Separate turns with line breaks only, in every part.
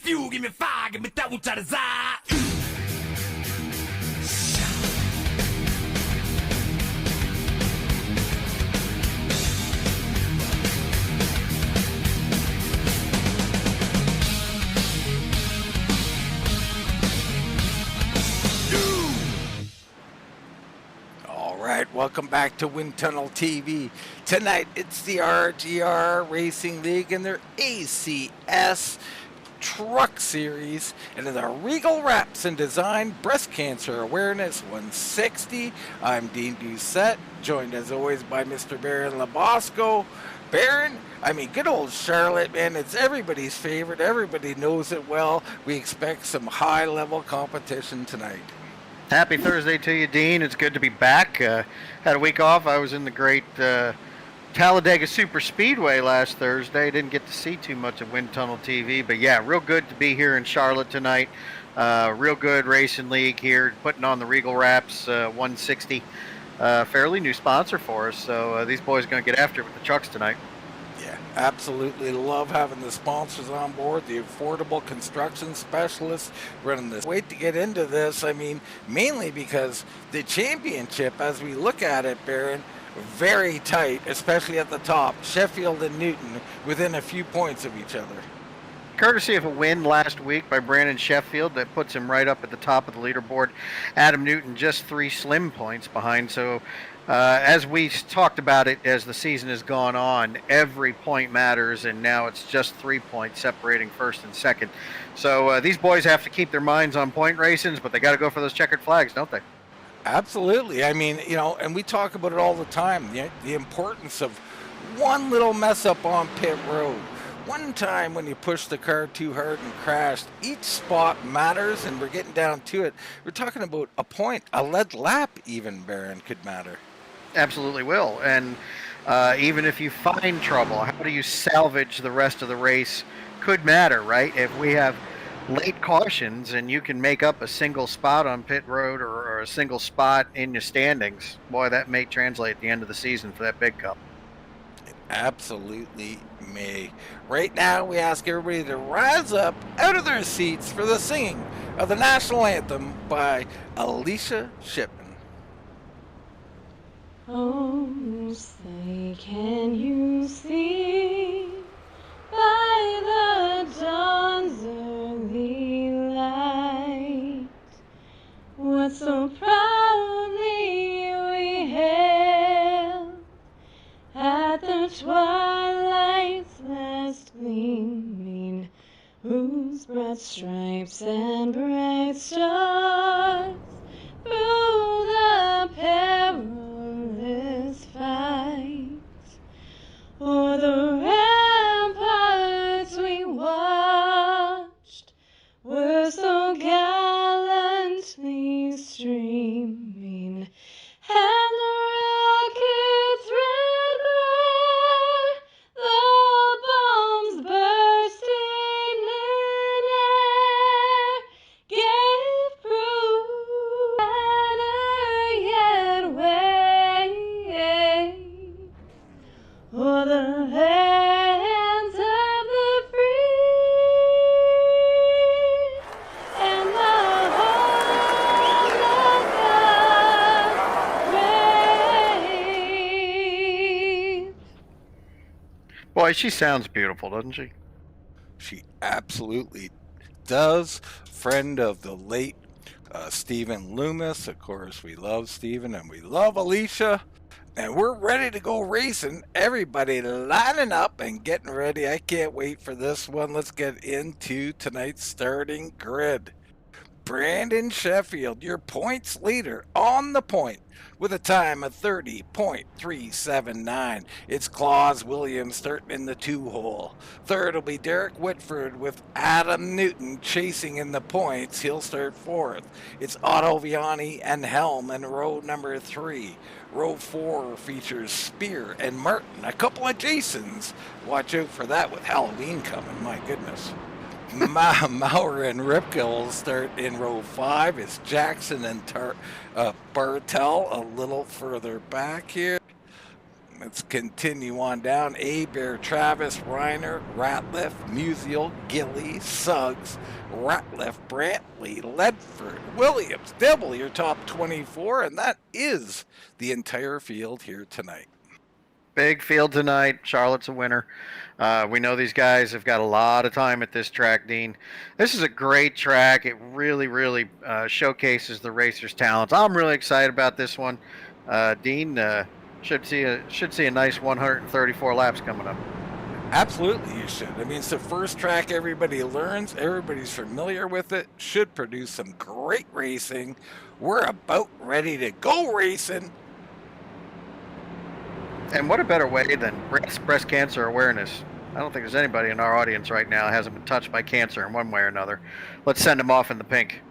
fuel, give me fire, give me that which I desire.
Alright, welcome back to Wind Tunnel TV. Tonight it's the RGR Racing League and their ACS Truck Series and the Regal Wrapz and Design Breast Cancer Awareness 160. I'm Dean Doucette, joined as always by Mr. Baron Labosco. Baron, I mean, good old Charlotte, man, it's everybody's favorite. Everybody knows it well. We expect some high-level competition tonight.
Happy Thursday to you, Dean. It's good to be back. Had a week off. I was in the great Talladega Super Speedway last Thursday. Didn't get to see too much of Wind Tunnel TV, but yeah, real good to be here in Charlotte tonight. Real good racing league here, putting on the Regal Wrapz 160. Fairly new sponsor for us, so these boys are going to get after it with the trucks tonight.
Yeah, absolutely love having the sponsors on board, the affordable construction specialists running this. Wait to get into this, I mean, mainly because the championship, as we look at it, Baron, very tight, especially at the top. Sheffield and Newton within a few points of each other.
Courtesy of a win last week by Brandon Sheffield that puts him right up at the top of the leaderboard. Adam Newton just 3 slim points behind, so as we talked about it as the season has gone on, every point matters, and now it's just 3 points separating first and second. So these boys have to keep their minds on point racings, but they got to go for those checkered flags, don't they?
Absolutely. I mean, you know, and we talk about it all the time, the importance of one little mess up on pit road. One time when you pushed the car too hard and crashed, each spot matters, and we're getting down to it. We're talking about a point, a lead lap even, Baron, could matter.
Absolutely will. And even if you find trouble, how do you salvage the rest of the race could matter, right? If we have late cautions and you can make up a single spot on pit road or a single spot in your standings, boy, that may translate at the end of the season for that big cup.
It absolutely may. Right now, we ask everybody to rise up out of their seats for the singing of the national anthem by Alicia Shipman.
Oh, say, can you see by the dawn's early light what so proudly we hailed at the twilight's last gleaming, whose broad stripes and bright stars through the perilous fight o'er the ramparts we watched were so gallantly streaming, and the rockets' red glare, the bombs bursting in air, gave proof better yet wave o'er the lands of the free and the home of the brave.
Boy, she sounds beautiful, doesn't she?
She absolutely does. Friend of the late Stephen Loomis. Of course, we love Stephen and we love Alicia. And we're ready to go racing. Everybody lining up and getting ready. I can't wait for this one. Let's get into tonight's starting grid. Brandon Sheffield, your points leader on the point with a time of 30.379. It's Claus Williams starting in the 2-hole. Third will be Derek Whitford with Adam Newton chasing in the points. He'll start fourth. It's Otto Viani and Helm in row number 3. Row 4 features Spear and Martin, a couple of Jasons. Watch out for that with Halloween coming, my goodness. Maurer and Ripke will start in row 5. It's Jackson and Bartel a little further back here. Let's continue on down. Bear, Travis, Reiner, Ratliff, Musial, Gilly, Suggs, Ratliff, Brantley, Ledford, Williams, Dibble, your top 24, and that is the entire field here tonight.
Big field tonight. Charlotte's a winner. We know these guys have got a lot of time at this track, Dean. This is a great track. It really, really showcases the racers' talents. I'm really excited about this one. Dean, should see a nice 134 laps coming up.
Absolutely, you should. I mean, it's the first track everybody learns. Everybody's familiar with it. Should produce some great racing. We're about ready to go racing.
And what a better way than breast cancer awareness. I don't think there's anybody in our audience right now that hasn't been touched by cancer in one way or another. Let's send them off in the pink.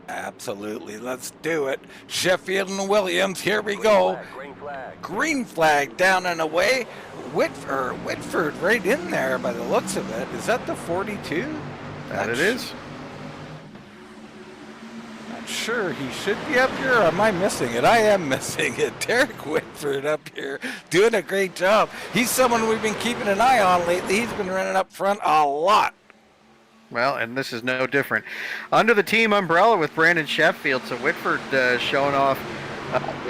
Absolutely. Let's do it. Sheffield and Williams, here we go.
Green flag.
Green flag down and away. Whitford right in there by the looks of it. Is that the 42?
That it is.
Not sure. He should be up here, or am I missing it? I am missing it. Derek Whitford up here doing a great job. He's someone we've been keeping an eye on lately. He's been running up front a lot.
Well, and this is no different. Under the team umbrella with Brandon Sheffield, so Whitford showing off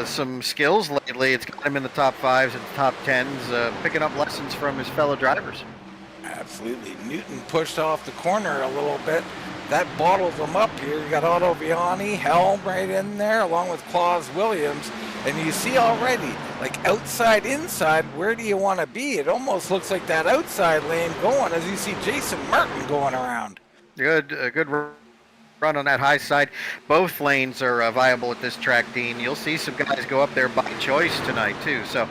some skills lately. It's got him in the top 5s and top 10s, picking up lessons from his fellow drivers.
Absolutely. Newton pushed off the corner a little bit. That bottles them up here. You got Otto Viani, Helm right in there, along with Claus Williams. And you see already, like outside, inside, where do you want to be? It almost looks like that outside lane going as you see Jason Martin going around.
Good run on that high side. Both lanes are viable at this track, Dean. You'll see some guys go up there by choice tonight, too. So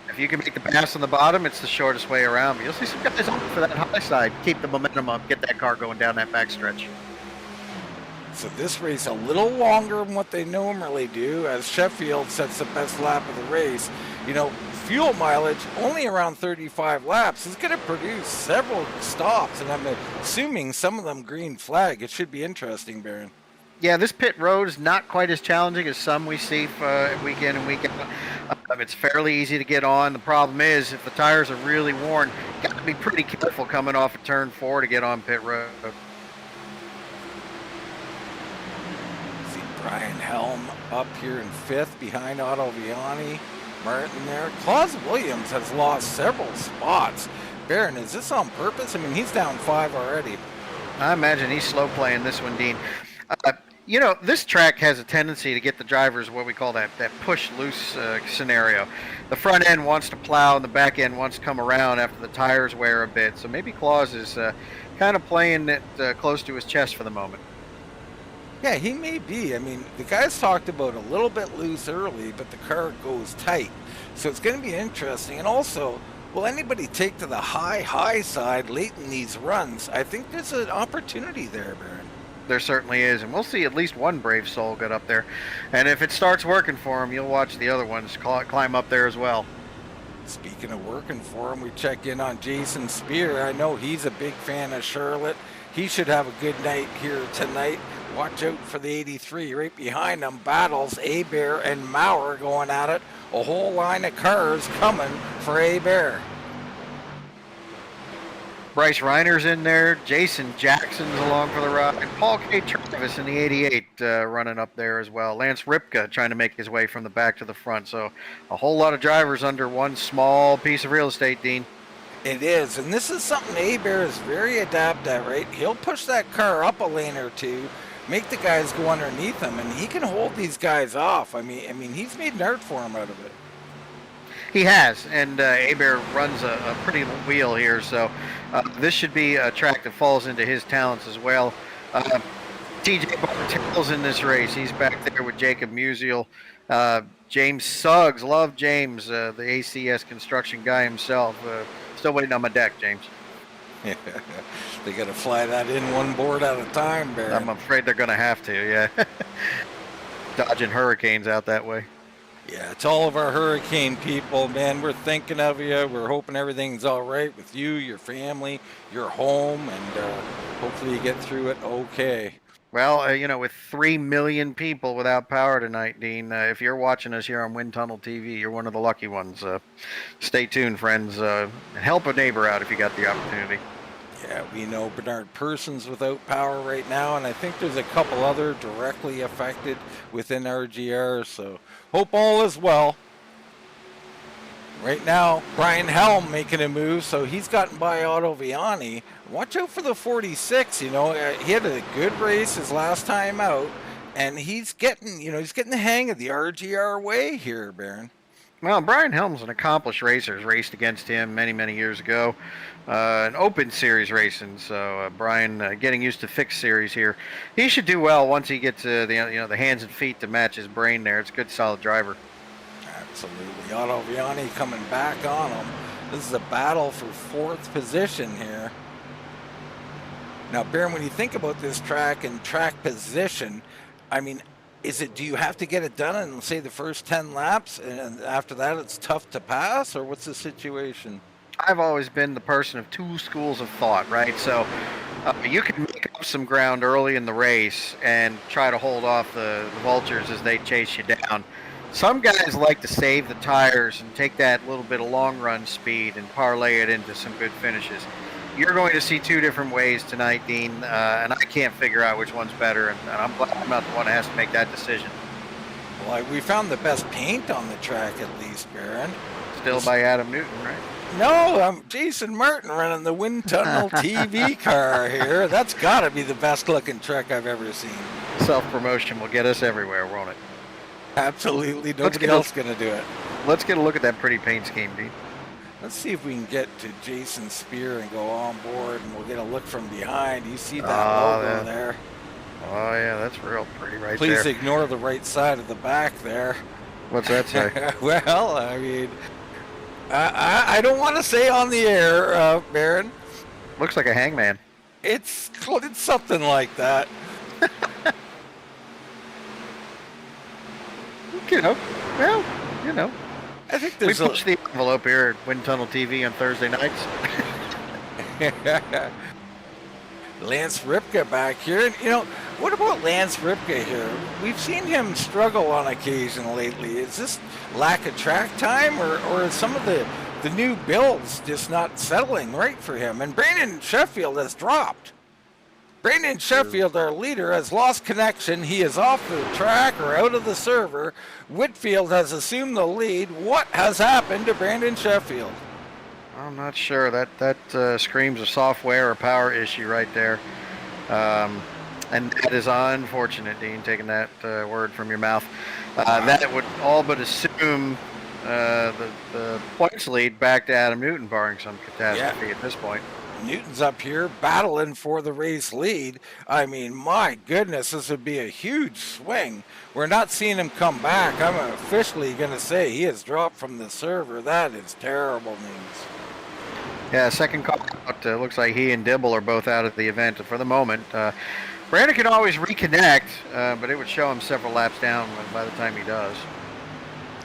if you can make the pass on the bottom, it's the shortest way around. But you'll see some guys up for that high side. Keep the momentum up. Get that car going down that backstretch.
So this race a little longer than what they normally do, as Sheffield sets the best lap of the race. You know, fuel mileage only around 35 laps is going to produce several stops, and I'm assuming some of them green flag. It should be interesting, Baron.
Yeah, this pit road is not quite as challenging as some we see week in and week out. It's fairly easy to get on. The problem is, if the tires are really worn, you got to be pretty careful coming off of turn 4 to get on pit road.
See Brian Helm up here in 5th behind Otto Viani. Martin there. Claus Williams has lost several spots. Baron, is this on purpose? I mean, he's down 5 already.
I imagine he's slow playing this one, Dean. You know, this track has a tendency to get the drivers what we call that push loose scenario. The front end wants to plow and the back end wants to come around after the tires wear a bit. So maybe Claus is kind of playing it close to his chest for the moment.
Yeah, he may be. I mean, the guys talked about a little bit loose early, but the car goes tight. So it's going to be interesting. And also, will anybody take to the high side late in these runs? I think there's an opportunity there, Baron.
There certainly is, and we'll see at least one brave soul get up there. And if it starts working for him, you'll watch the other ones climb up there as well.
Speaking of working for him, we check in on Jason Spear. I know he's a big fan of Charlotte. He should have a good night here tonight. Watch out for the 83 right behind him. Battles Bear and Maurer going at it. A whole line of cars coming for Bear.
Bryce Reiner's in there. Jason Jackson's along for the ride. Paul K. Travis in the 88 running up there as well. Lance Ripka trying to make his way from the back to the front. So a whole lot of drivers under one small piece of real estate, Dean.
It is, and this is something Bear is very adept at, right? He'll push that car up a lane or two, make the guys go underneath him, and he can hold these guys off. I mean, he's made an art form out of it.
He has, and Bear runs a pretty wheel here, so this should be a track that falls into his talents as well. TJ Bartell's in this race. He's back there with Jacob Musial. James Suggs, love James, the ACS construction guy himself. Still waiting on my deck, James.
Yeah, they got to fly that in one board at a time, Bear.
I'm afraid they're going to have to, yeah. Dodging hurricanes out that way.
Yeah, it's all of our hurricane people, man. We're thinking of you. We're hoping everything's all right with you, your family, your home, and hopefully you get through it okay.
Well, with 3 million people without power tonight, Dean, if you're watching us here on Wind Tunnel TV, you're one of the lucky ones. Stay tuned, friends. Help a neighbor out if you got the opportunity.
Yeah, we know Bernard Person's without power right now, and I think there's a couple other directly affected within RGR, so hope all is well. Right now, Brian Helm making a move, so he's gotten by Otto Viani. Watch out for the 46, he had a good race his last time out, and he's getting the hang of the RGR way here, Baron.
Well, Brian Helm's an accomplished racer. Raced against him many, many years ago. An open series racing, so Brian getting used to fixed series here. He should do well once he gets the hands and feet to match his brain there. It's a good, solid driver.
Absolutely. Otto Viani coming back on him. This is a battle for fourth position here. Now, Baron, when you think about this track and track position, I mean, do you have to get it done in, say, the first 10 laps, and after that it's tough to pass, or what's the situation?
I've always been the person of two schools of thought, right? So you can make up some ground early in the race and try to hold off the vultures as they chase you down. Some guys like to save the tires and take that little bit of long run speed and parlay it into some good finishes. You're going to see two different ways tonight, Dean, and I can't figure out which one's better, and I'm glad I'm not the one that has to make that decision.
Well, we found the best paint on the track, at least, Baron.
Still by Adam Newton, right?
No, I'm Jason Martin running the Wind Tunnel TV car here. That's got to be the best looking truck I've ever seen.
Self-promotion will get us everywhere, won't it?
Absolutely. Nobody else going to do it.
Let's get a look at that pretty paint scheme, Dean.
Let's see if we can get to Jason Spear and go on board, and we'll get a look from behind. You see that logo there?
Oh, yeah, that's real pretty right there.
Please ignore the right side of the back there.
What's that say?
Well, I mean, I don't want to say on the air, Baron.
Looks like a hangman.
It's something like that.
Well,
I think
we
there's
push the envelope here at Wind Tunnel TV on Thursday nights.
Lance Ripka back here. And, what about Lance Ripka here? We've seen him struggle on occasion lately. Is this lack of track time, or is some of the new builds just not settling right for him? And Brandon Sheffield has dropped. Brandon Sheffield, our leader, has lost connection. He is off the track or out of the server. Whitfield has assumed the lead. What has happened to Brandon Sheffield?
I'm not sure. That screams a software or power issue right there. And that is unfortunate, Dean, taking that word from your mouth. That would all but assume the points lead back to Adam Newton, barring some catastrophe at this point.
Newton's up here battling for the race lead. I mean, my goodness, this would be a huge swing. We're not seeing him come back. I'm officially going to say he has dropped from the server. That is terrible news.
Yeah, second call out. Looks like he and Dibble are both out of the event for the moment. Brandon can always reconnect, but it would show him several laps down by the time he does.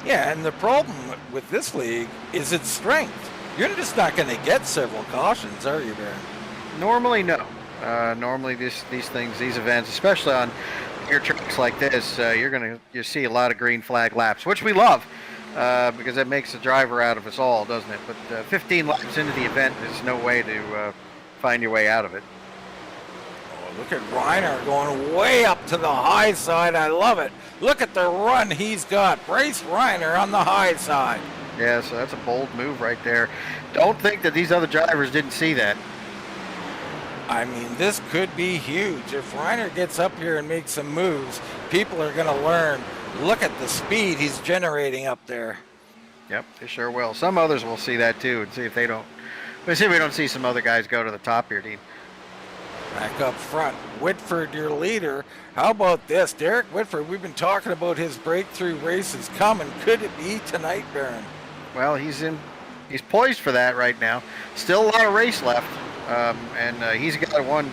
Yeah,
and the problem with this league is its strength. You're just not going to get several cautions, are you, Baron?
Normally, no. Normally, these events, especially on your tracks like this, you see a lot of green flag laps, which we love because it makes the driver out of us all, doesn't it? But 15 laps into the event, there's no way to find your way out of it.
Oh, look at Reiner going way up to the high side. I love it. Look at the run he's got. Bryce Reiner on the high side.
Yeah, so that's a bold move right there. Don't think that these other drivers didn't see that.
I mean, this could be huge. If Reiner gets up here and makes some moves, people are going to learn. Look at the speed he's generating up there.
Yep, they sure will. Some others will see that too and see if they don't. Let's see if we don't see some other guys go to the top here, Dean.
Back up front, Whitford, your leader. How about this? Derek Whitford, we've been talking about his breakthrough races coming. Could it be tonight, Baron?
Well, he's poised for that right now. Still a lot of race left, and he's got one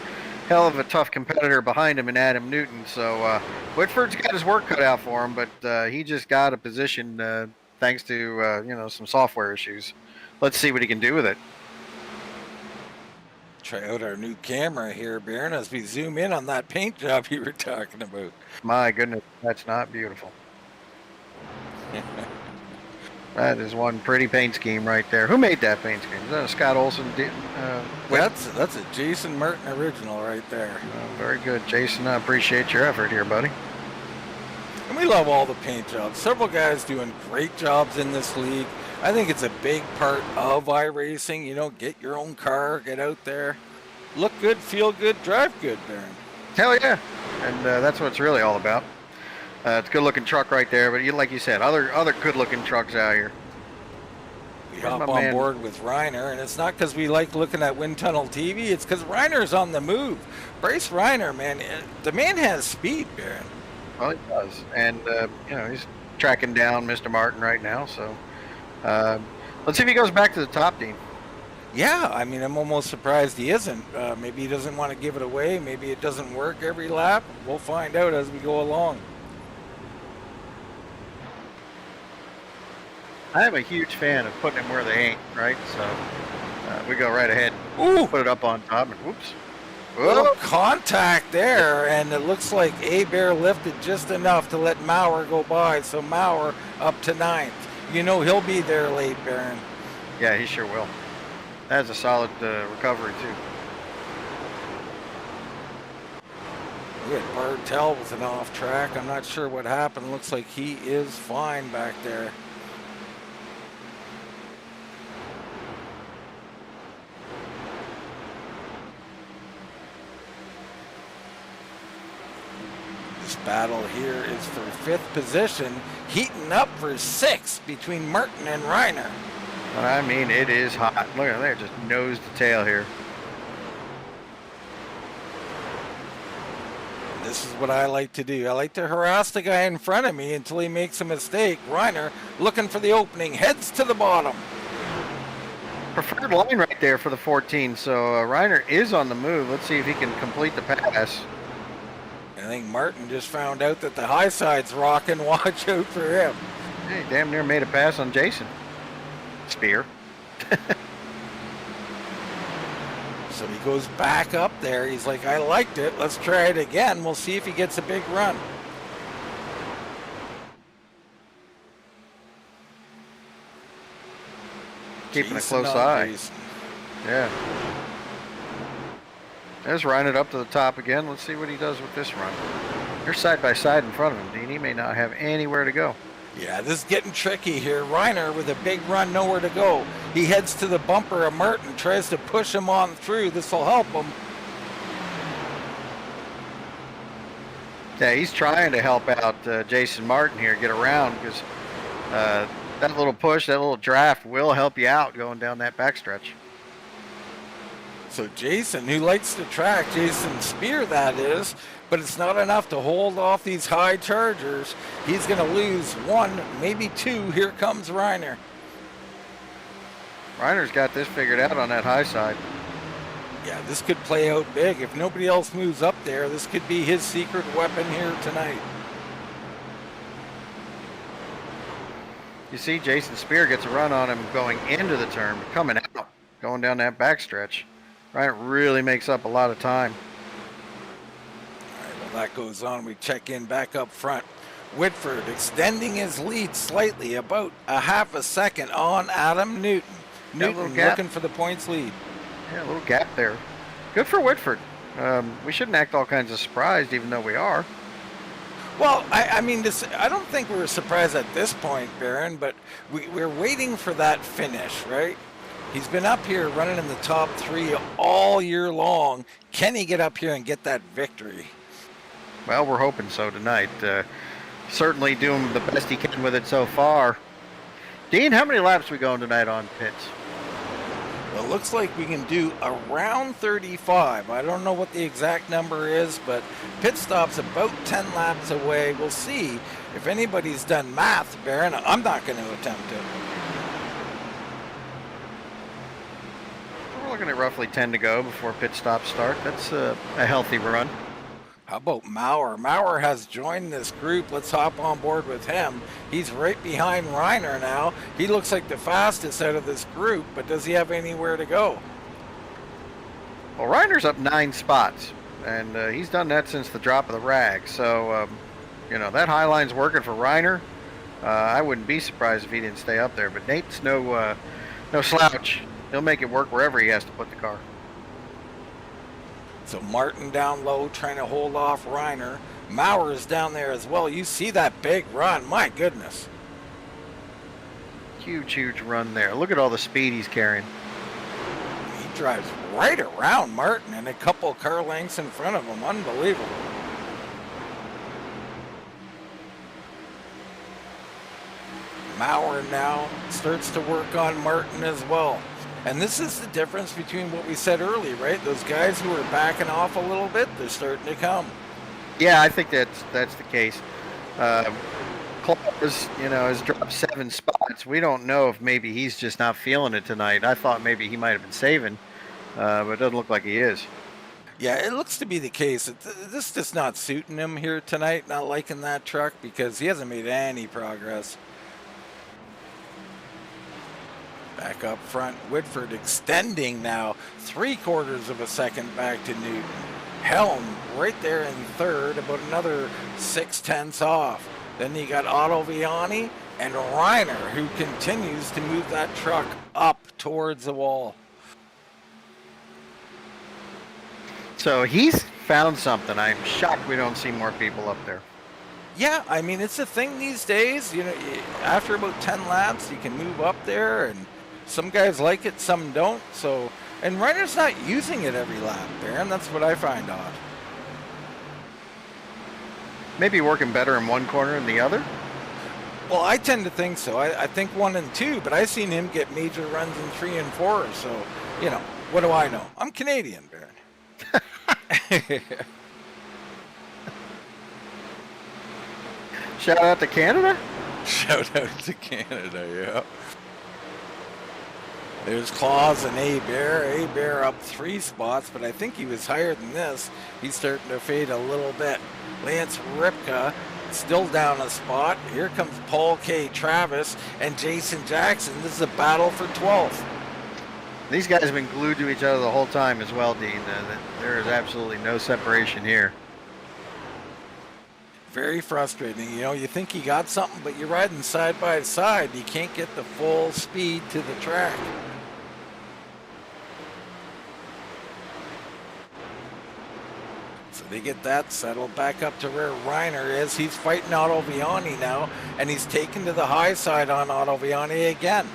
hell of a tough competitor behind him in Adam Newton. So Whitford's got his work cut out for him, but he just got a position thanks to some software issues. Let's see what he can do with it.
Try out our new camera here, Baron, as we zoom in on that paint job you were talking about.
My goodness, that's not beautiful. That is one pretty paint scheme right there. Who made that paint scheme? Is that a Scott Olson?
That's a Jason Martin original right there.
Very good, Jason. I appreciate your effort here, buddy.
And we love all the paint jobs. Several guys doing great jobs in this league. I think it's a big part of iRacing. You know, get your own car, get out there, look good, feel good, drive good, Baron.
Hell yeah, and that's what it's really all about. It's a good-looking truck right there, but like you said, other good-looking trucks out here.
We hop on board with Reiner, and it's not because we like looking at Wind Tunnel TV. It's because Reiner's on the move. Bryce Reiner, man, the man has speed, Baron.
Well, he does, and you know, he's tracking down Mr. Martin right now. So let's see if he goes back to the top, Dean.
Yeah, I mean, I'm almost surprised he isn't. Maybe he doesn't want to give it away. Maybe it doesn't work every lap. We'll find out as we go along.
I am a huge fan of putting them where they ain't, right? So we go right ahead,
Ooh.
Put it up on top, and whoops.
Little contact there, and it looks like A-Bear lifted just enough to let Maurer go by, so Maurer up to 9th. You know he'll be there late, Baron.
Yeah, he sure will. That's a solid recovery, too.
We had Bartel with an off track. I'm not sure what happened. Looks like he is fine back there. This battle here is for 5th position, heating up for 6th between Martin and Reiner.
I mean, it is hot. Look at there, just nose to tail here.
This is what I like to do. I like to harass the guy in front of me until he makes a mistake. Reiner looking for the opening, heads to the bottom.
Preferred line right there for the 14, so Reiner is on the move. Let's see if he can complete the pass.
I think Martin just found out that the high side's rocking. Watch out for him.
Hey, damn near made a pass on Jason. Spear.
So he goes back up there. He's like, I liked it. Let's try it again. We'll see if he gets a big run.
Keeping a close eye.
Jason.
Yeah. There's Reiner up to the top again. Let's see what he does with this run. They're side by side in front of him, Dean. He may not have anywhere to go.
Yeah, this is getting tricky here. Reiner with a big run, nowhere to go. He heads to the bumper of Martin, tries to push him on through. This will help him.
Yeah, he's trying to help out Jason Martin here, get around, because that little push, that little draft will help you out going down that backstretch.
So Jason, who likes to track, Jason Spear that is, but it's not enough to hold off these high chargers. He's going to lose 1, maybe 2. Here comes Reiner.
Reiner's got this figured out on that high side.
Yeah, this could play out big. If nobody else moves up there, this could be his secret weapon here tonight.
You see, Jason Spear gets a run on him going into the turn, but coming out, going down that backstretch. Reiner really makes up a lot of time.
All right, well, that goes on. We check in back up front. Whitford extending his lead slightly, about a half a second on Adam Newton. Newton looking for the points lead.
Yeah, a little gap there. Good for Whitford. We shouldn't act all kinds of surprised, even though we are.
Well, I mean, I don't think we were surprised at this point, Baron, but we're waiting for that finish, right? He's been up here running in the top 3 all year long. Can he get up here and get that victory?
Well, we're hoping so tonight. Certainly doing the best he can with it so far. Dean, how many laps are we going tonight on pits?
Well, it looks like we can do around 35. I don't know what the exact number is, but pit stop's about 10 laps away. We'll see if anybody's done math, Baron. I'm not going to attempt it.
We're looking at roughly 10 to go before pit stops start. That's a healthy run.
How about Maurer? Maurer has joined this group. Let's hop on board with him. He's right behind Reiner now. He looks like the fastest out of this group, but does he have anywhere to go?
Well, Reiner's up 9 spots, and he's done that since the drop of the rag. So, you know, that high line's working for Reiner. I wouldn't be surprised if he didn't stay up there. But Nate's no slouch. He'll make it work wherever he has to put the car.
So Martin down low trying to hold off Reiner. Maurer is down there as well. You see that big run. My goodness.
Huge, huge run there. Look at all the speed he's carrying.
He drives right around Martin and a couple car lengths in front of him. Unbelievable. Maurer now starts to work on Martin as well. And this is the difference between what we said earlier, right? Those guys who are backing off a little bit, they're starting to come.
Yeah, I think that's the case. Claus, you know, has dropped 7 spots. We don't know if maybe he's just not feeling it tonight. I thought maybe he might have been saving, but it doesn't look like he is.
Yeah, it looks to be the case. This just not suiting him here tonight, not liking that truck because he hasn't made any progress. Back up front, Whitford extending now 3/4 of a second back to Newton. Helm right there in third, about another 0.6 off. Then you got Otto Viani and Reiner, who continues to move that truck up towards the wall.
So he's found something. I'm shocked we don't see more people up there.
Yeah, I mean, it's a thing these days. You know, after about 10 laps, you can move up there, and some guys like it, some don't. So, and Reiner's not using it every lap there, and that's what I find odd.
Maybe working better in one corner than the other.
Well, I tend to think so. I think 1 and 2, but I've seen him get major runs in 3 and 4. So, you know, what do I know? I'm Canadian, Baron.
Shout out to Canada.
Shout out to Canada, yeah. There's Claus and Abear. Abear up 3 spots, but I think he was higher than this. He's starting to fade a little bit. Lance Ripka still down a spot. Here comes Paul K. Travis and Jason Jackson. This is a battle for 12th.
These guys have been glued to each other the whole time as well, Dean. There is absolutely no separation here.
Very frustrating. You know, you think you got something, but you're riding side by side. You can't get the full speed to the track. So they get that settled back up to where Reiner is. He's fighting Otto Viani now, and he's taken to the high side on Otto Viani again.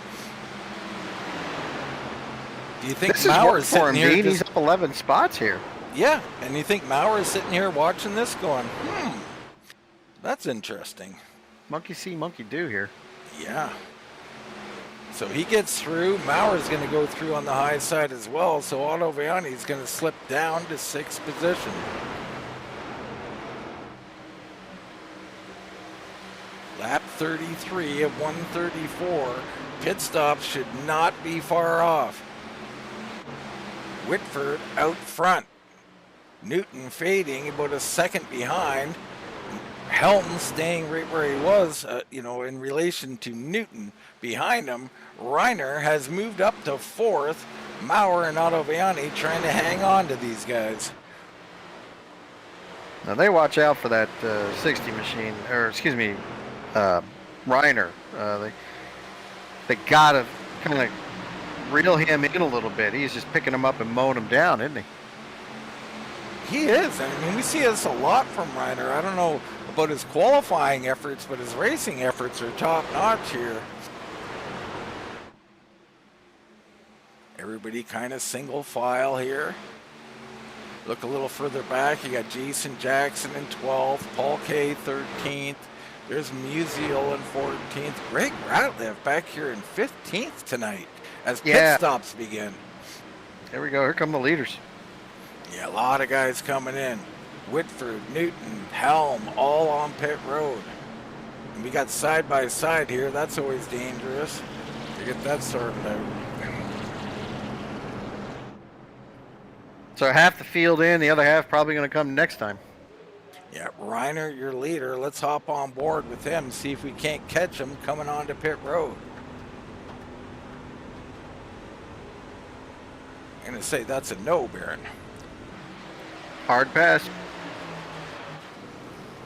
Do you think Mauer's sitting here?
He's up 11 spots here.
Yeah, and you think Mauer's sitting here watching this going, that's interesting.
Monkey see, monkey do here.
Yeah. So he gets through. Mauer's going to go through on the high side as well. So Otto Viani's going to slip down to 6th position. Lap 33 of 134. Pit stops should not be far off. Whitford out front. Newton fading about a second behind. Helm staying right where he was, you know, in relation to Newton. Behind him, Reiner has moved up to 4th. Maurer and Otto Viani trying to hang on to these guys.
Now they watch out for that 60 machine, or excuse me, Reiner. They gotta kind of reel him in a little bit. He's just picking him up and mowing him down, isn't he?
He is. I mean, we see this a lot from Reiner. I don't know about his qualifying efforts, but his racing efforts are top-notch here. Everybody kind of single file here. Look a little further back. You got Jason Jackson in 12th, Paul K. 13th. There's Musial in 14th. Greg Ratliff back here in 15th tonight as pit stops begin.
There we go. Here come the leaders.
Yeah, a lot of guys coming in. Whitford, Newton, Helm, all on pit road. And we got side by side here. That's always dangerous to get that sorted out.
So half the field in, the other half probably going to come next time.
Yeah, Reiner, your leader. Let's hop on board with him, see if we can't catch him coming onto pit road. I'm gonna say that's a no, Baron.
Hard pass.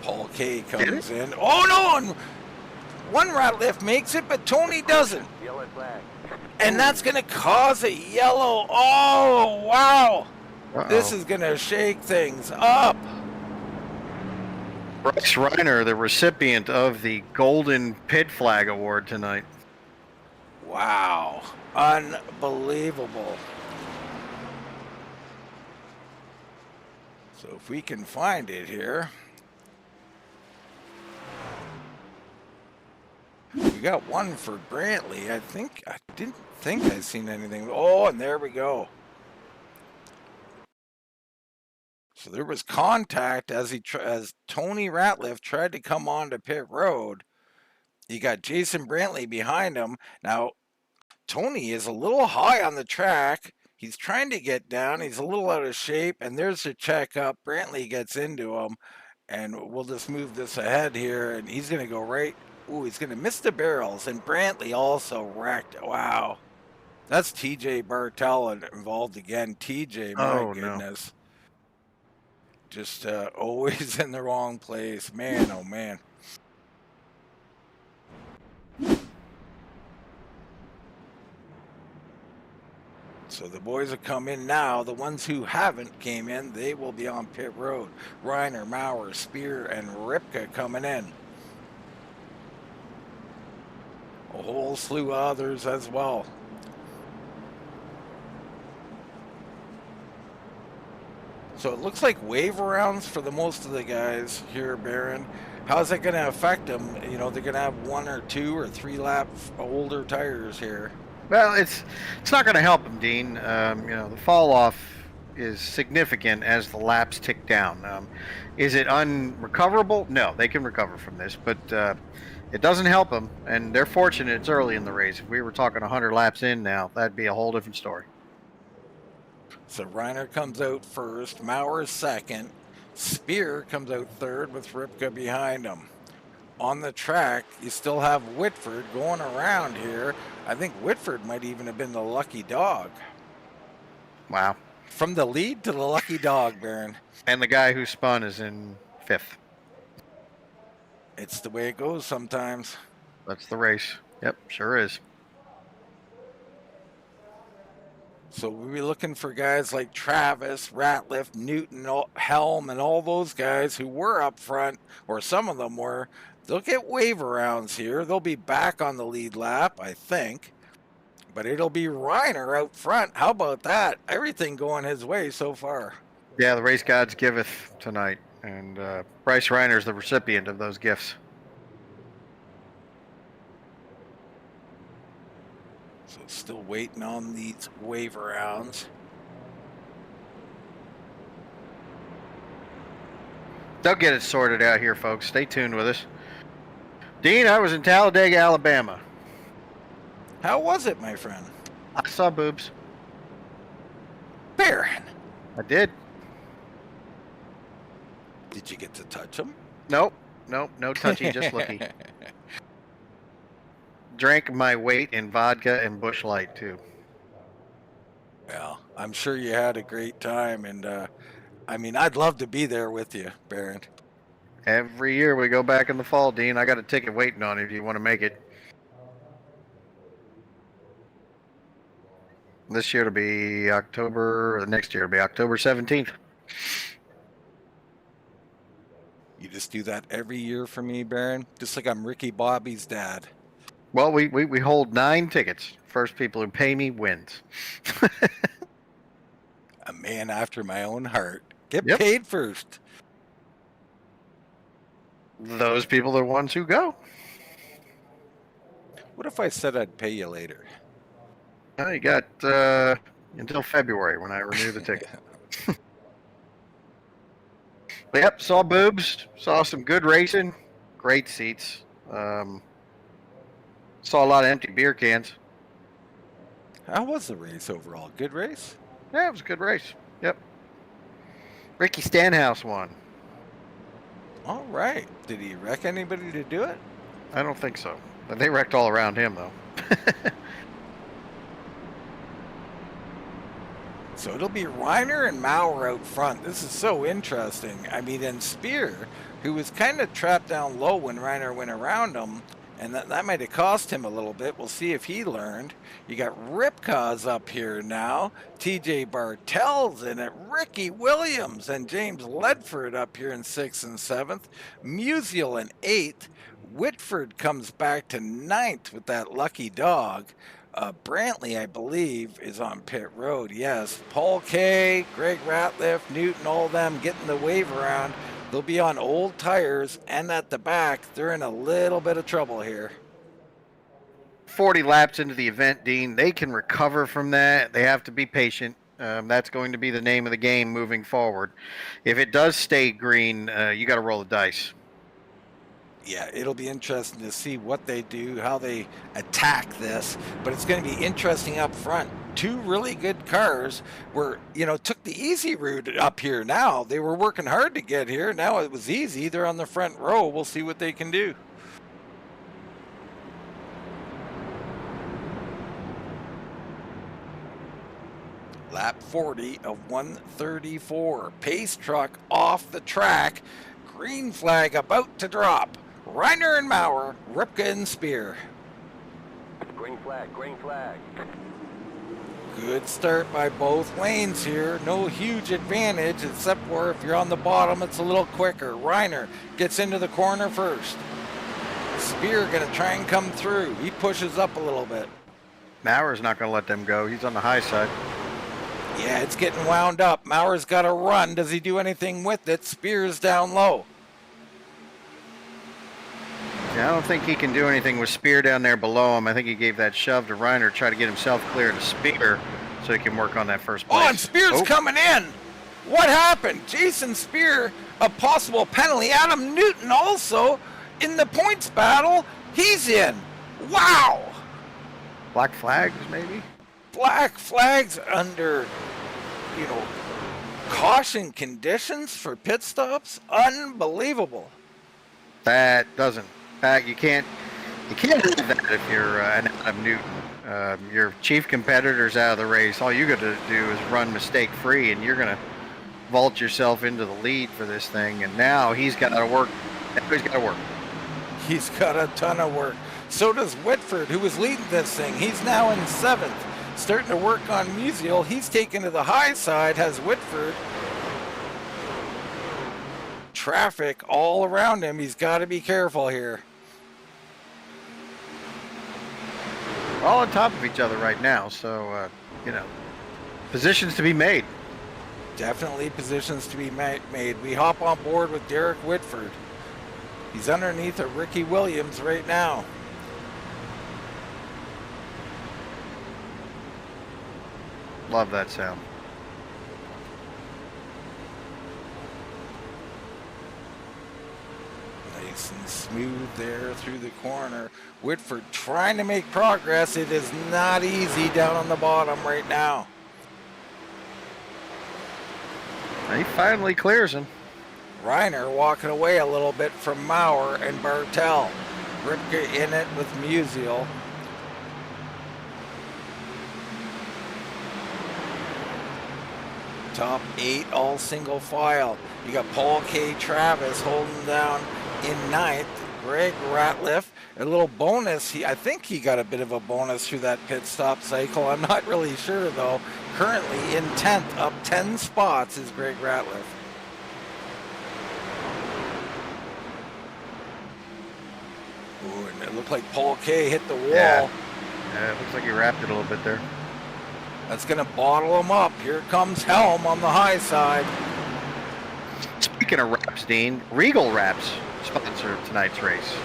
Paul K comes in. Oh no! And one Ratliff makes it, but Tony doesn't.
Yellow flag.
And that's gonna cause a yellow. Oh wow! This
Uh-oh.
is gonna shake things up.
Bryce Reiner, the recipient of the Golden Pit Flag Award tonight.
Wow. Unbelievable. So if we can find it here. We got one for Brantley. I didn't think I seen anything. Oh, and there we go. So there was contact as Tony Ratliff tried to come onto pit road. You got Jason Brantley behind him. Now, Tony is a little high on the track. He's trying to get down. He's a little out of shape, and there's the checkup. Brantley gets into him, and we'll just move this ahead here, and he's going to go right. Ooh, he's going to miss the barrels, and Brantley also wrecked. Wow. That's TJ Bartel involved again. TJ, my goodness. Just always in the wrong place. Man, oh man. So the boys have come in now. The ones who haven't came in, they will be on pit road. Reiner, Maurer, Spear, and Ripka coming in. A whole slew of others as well. So it looks like wave arounds for the most of the guys here, Baron. How's it going to affect them? You know, they're going to have 1 or 2 or 3 lap older tires here.
Well, it's not going to help them, Dean. You know, the fall off is significant as the laps tick down. Is it unrecoverable? No, they can recover from this, but it doesn't help them, and they're fortunate it's early in the race. If we were talking 100 laps in now, that'd be a whole different story.
So Reiner comes out first, Maurer second, Spear comes out third with Ripka behind him. On the track, you still have Whitford going around here. I think Whitford might even have been the lucky dog.
Wow.
From the lead to the lucky dog, Baron.
And the guy who spun is in 5th.
It's the way it goes sometimes.
That's the race. Yep, sure is.
So we'll be looking for guys like Travis, Ratliff, Newton, Helm, and all those guys who were up front, or some of them were. They'll get wave arounds here. They'll be back on the lead lap, I think. But it'll be Reiner out front. How about that? Everything going his way so far.
Yeah, the race gods giveth tonight, and Bryce Reiner's the recipient of those gifts.
So still waiting on these wave rounds.
They'll get it sorted out here, folks. Stay tuned with us. Dean, I was in Talladega, Alabama.
How was it, my friend?
I saw boobs.
Baron,
I did.
did you get to touch them?
Nope, no touchy, just looky. Drank my weight in vodka and Busch Light, too.
Well, I'm sure you had a great time, and I mean, I'd love to be there with you, Baron.
Every year we go back in the fall, Dean. I got a ticket waiting on you if you want to make it. This year it'll be October, or next year it'll be October 17th.
You just do that every year for me, Baron? Just like I'm Ricky Bobby's dad.
Well, we hold 9 tickets. First people who pay me wins.
A man after my own heart. Get
Yep.
paid first.
Those people are the ones who go.
What if I said I'd pay you later?
Well, you got until February when I renew the ticket. But yep, saw boobs, saw some good racing, great seats. Saw a lot of empty beer cans.
How was the race overall? Good race?
Yeah, it was a good race. Yep. Ricky Stanhouse won.
All right. Did he wreck anybody to do it?
I don't think so. But they wrecked all around him, though.
So it'll be Reiner and Maurer out front. This is so interesting. I mean, and Spear, who was kind of trapped down low when Reiner went around him, and that might have cost him a little bit. We'll see if he learned. You got Ripka's up here now. TJ Bartell's in it. Ricky Williams and James Ledford up here in 6th and 7th. Musial in 8th. Whitford comes back to 9th with that lucky dog. Brantley, I believe, is on pit road. Yes, Paul K, Greg Ratliff, Newton, all of them getting the wave around. They'll be on old tires, and at the back, they're in a little bit of trouble here.
40 laps into the event, Dean. They can recover from that. They have to be patient. That's going to be the name of the game moving forward. If it does stay green, you got to roll the dice.
Yeah, it'll be interesting to see what they do, how they attack this, but it's going to be interesting up front. Two really good cars were, took the easy route up here. Now they were working hard to get here. Now it was easy. They're on the front row. We'll see what they can do. Lap 40 of 134. Pace truck off the track. Green flag about to drop. Reiner and Maurer, Ripka and Spear.
Green flag, green flag.
Good start by both lanes here. No huge advantage, except for if you're on the bottom, it's a little quicker. Reiner gets into the corner first. Spear going to try and come through. He pushes up a little bit.
Maurer's not going to let them go. He's on the high side.
Yeah, it's getting wound up. Maurer's got to run. Does he do anything with it? Spear's down low.
Yeah, I don't think he can do anything with Spear down there below him. I think he gave that shove to Reiner to try to get himself clear to Spear so he can work on that first place.
Oh, and Spear's coming in. What happened? Jason Spear, a possible penalty. Adam Newton also in the points battle. He's in. Wow.
Black flags, maybe?
Black flags under, caution conditions for pit stops. Unbelievable.
That doesn't. You can't do that if you're an Adam Newton. Your chief competitor's out of the race. All you got to do is run mistake free, and you're going to vault yourself into the lead for this thing. And now he's got to work. He's got to work. He's got a ton of work. So does Whitford, who was leading this thing. He's now in 7th, starting to work on Musial. He's taken to the high side, has Whitford. Traffic all around him. He's got to be careful here. All on top of each other right now, so positions to be made. Definitely positions to be made. We hop on board with Derek Whitford. He's underneath of Ricky Williams right now. Love that sound. Nice and smooth there through the corner. Whitford trying to make progress. It is not easy down on the bottom right now. He finally clears him. Reiner walking away a little bit from Maurer and Bartel. Ripka in it with Musial. Top 8 all single file. You got Paul K. Travis holding down in 9th. Greg Ratliff, a little bonus. I think he got a bit of a bonus through that pit stop cycle. I'm not really sure though. Currently in 10th, up 10 spots is Greg Ratliff. Ooh, and it looked like Paul K. hit the wall. Yeah, it looks like he wrapped it a little bit there. That's going to bottle him up. Here comes Helm on the high side. Speaking of Wrapz, Dean, Regal Wrapz sponsor tonight's race.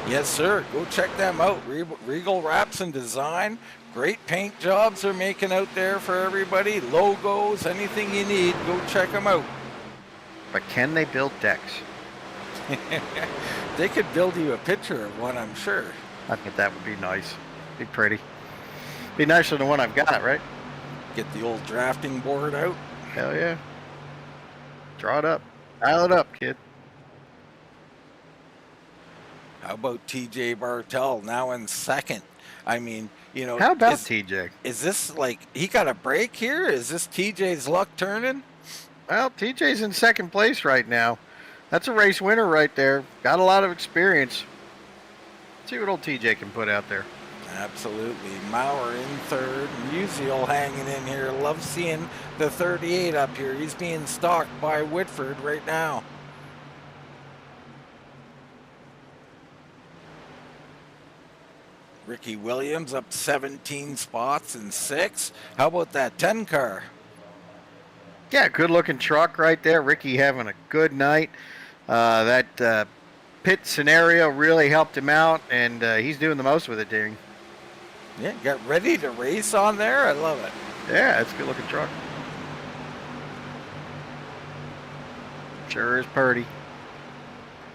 Yes, sir. Go check them out. Regal Wrapz and Design. Great paint jobs they're making out there for everybody. Logos, anything you need, go check them out. But can they build decks? They could build you a picture of one, I'm sure. I think that would be nice. Be pretty. Be nicer than the one I've got, right? Get the old drafting board out. Hell yeah. Draw it up. Dial it up, kid. How about TJ Bartel now in 2nd?
I mean,
How about TJ?
Is this like he got a break here? Is this TJ's luck turning?
Well, TJ's in second place right now. That's a race winner right there. Got a lot of experience. See what old TJ can put out there.
Absolutely. Maurer in third. Musial hanging in here. Love seeing the 38 up here. He's being stalked by Whitford right now. Ricky Williams up 17 spots in 6th. How about that 10 car?
Yeah, good looking truck right there. Ricky having a good night. That pit scenario really helped him out, and he's doing the most with it, Deering.
Yeah, got ready to race on there. I love it.
Yeah, it's a good looking truck. Sure is purty.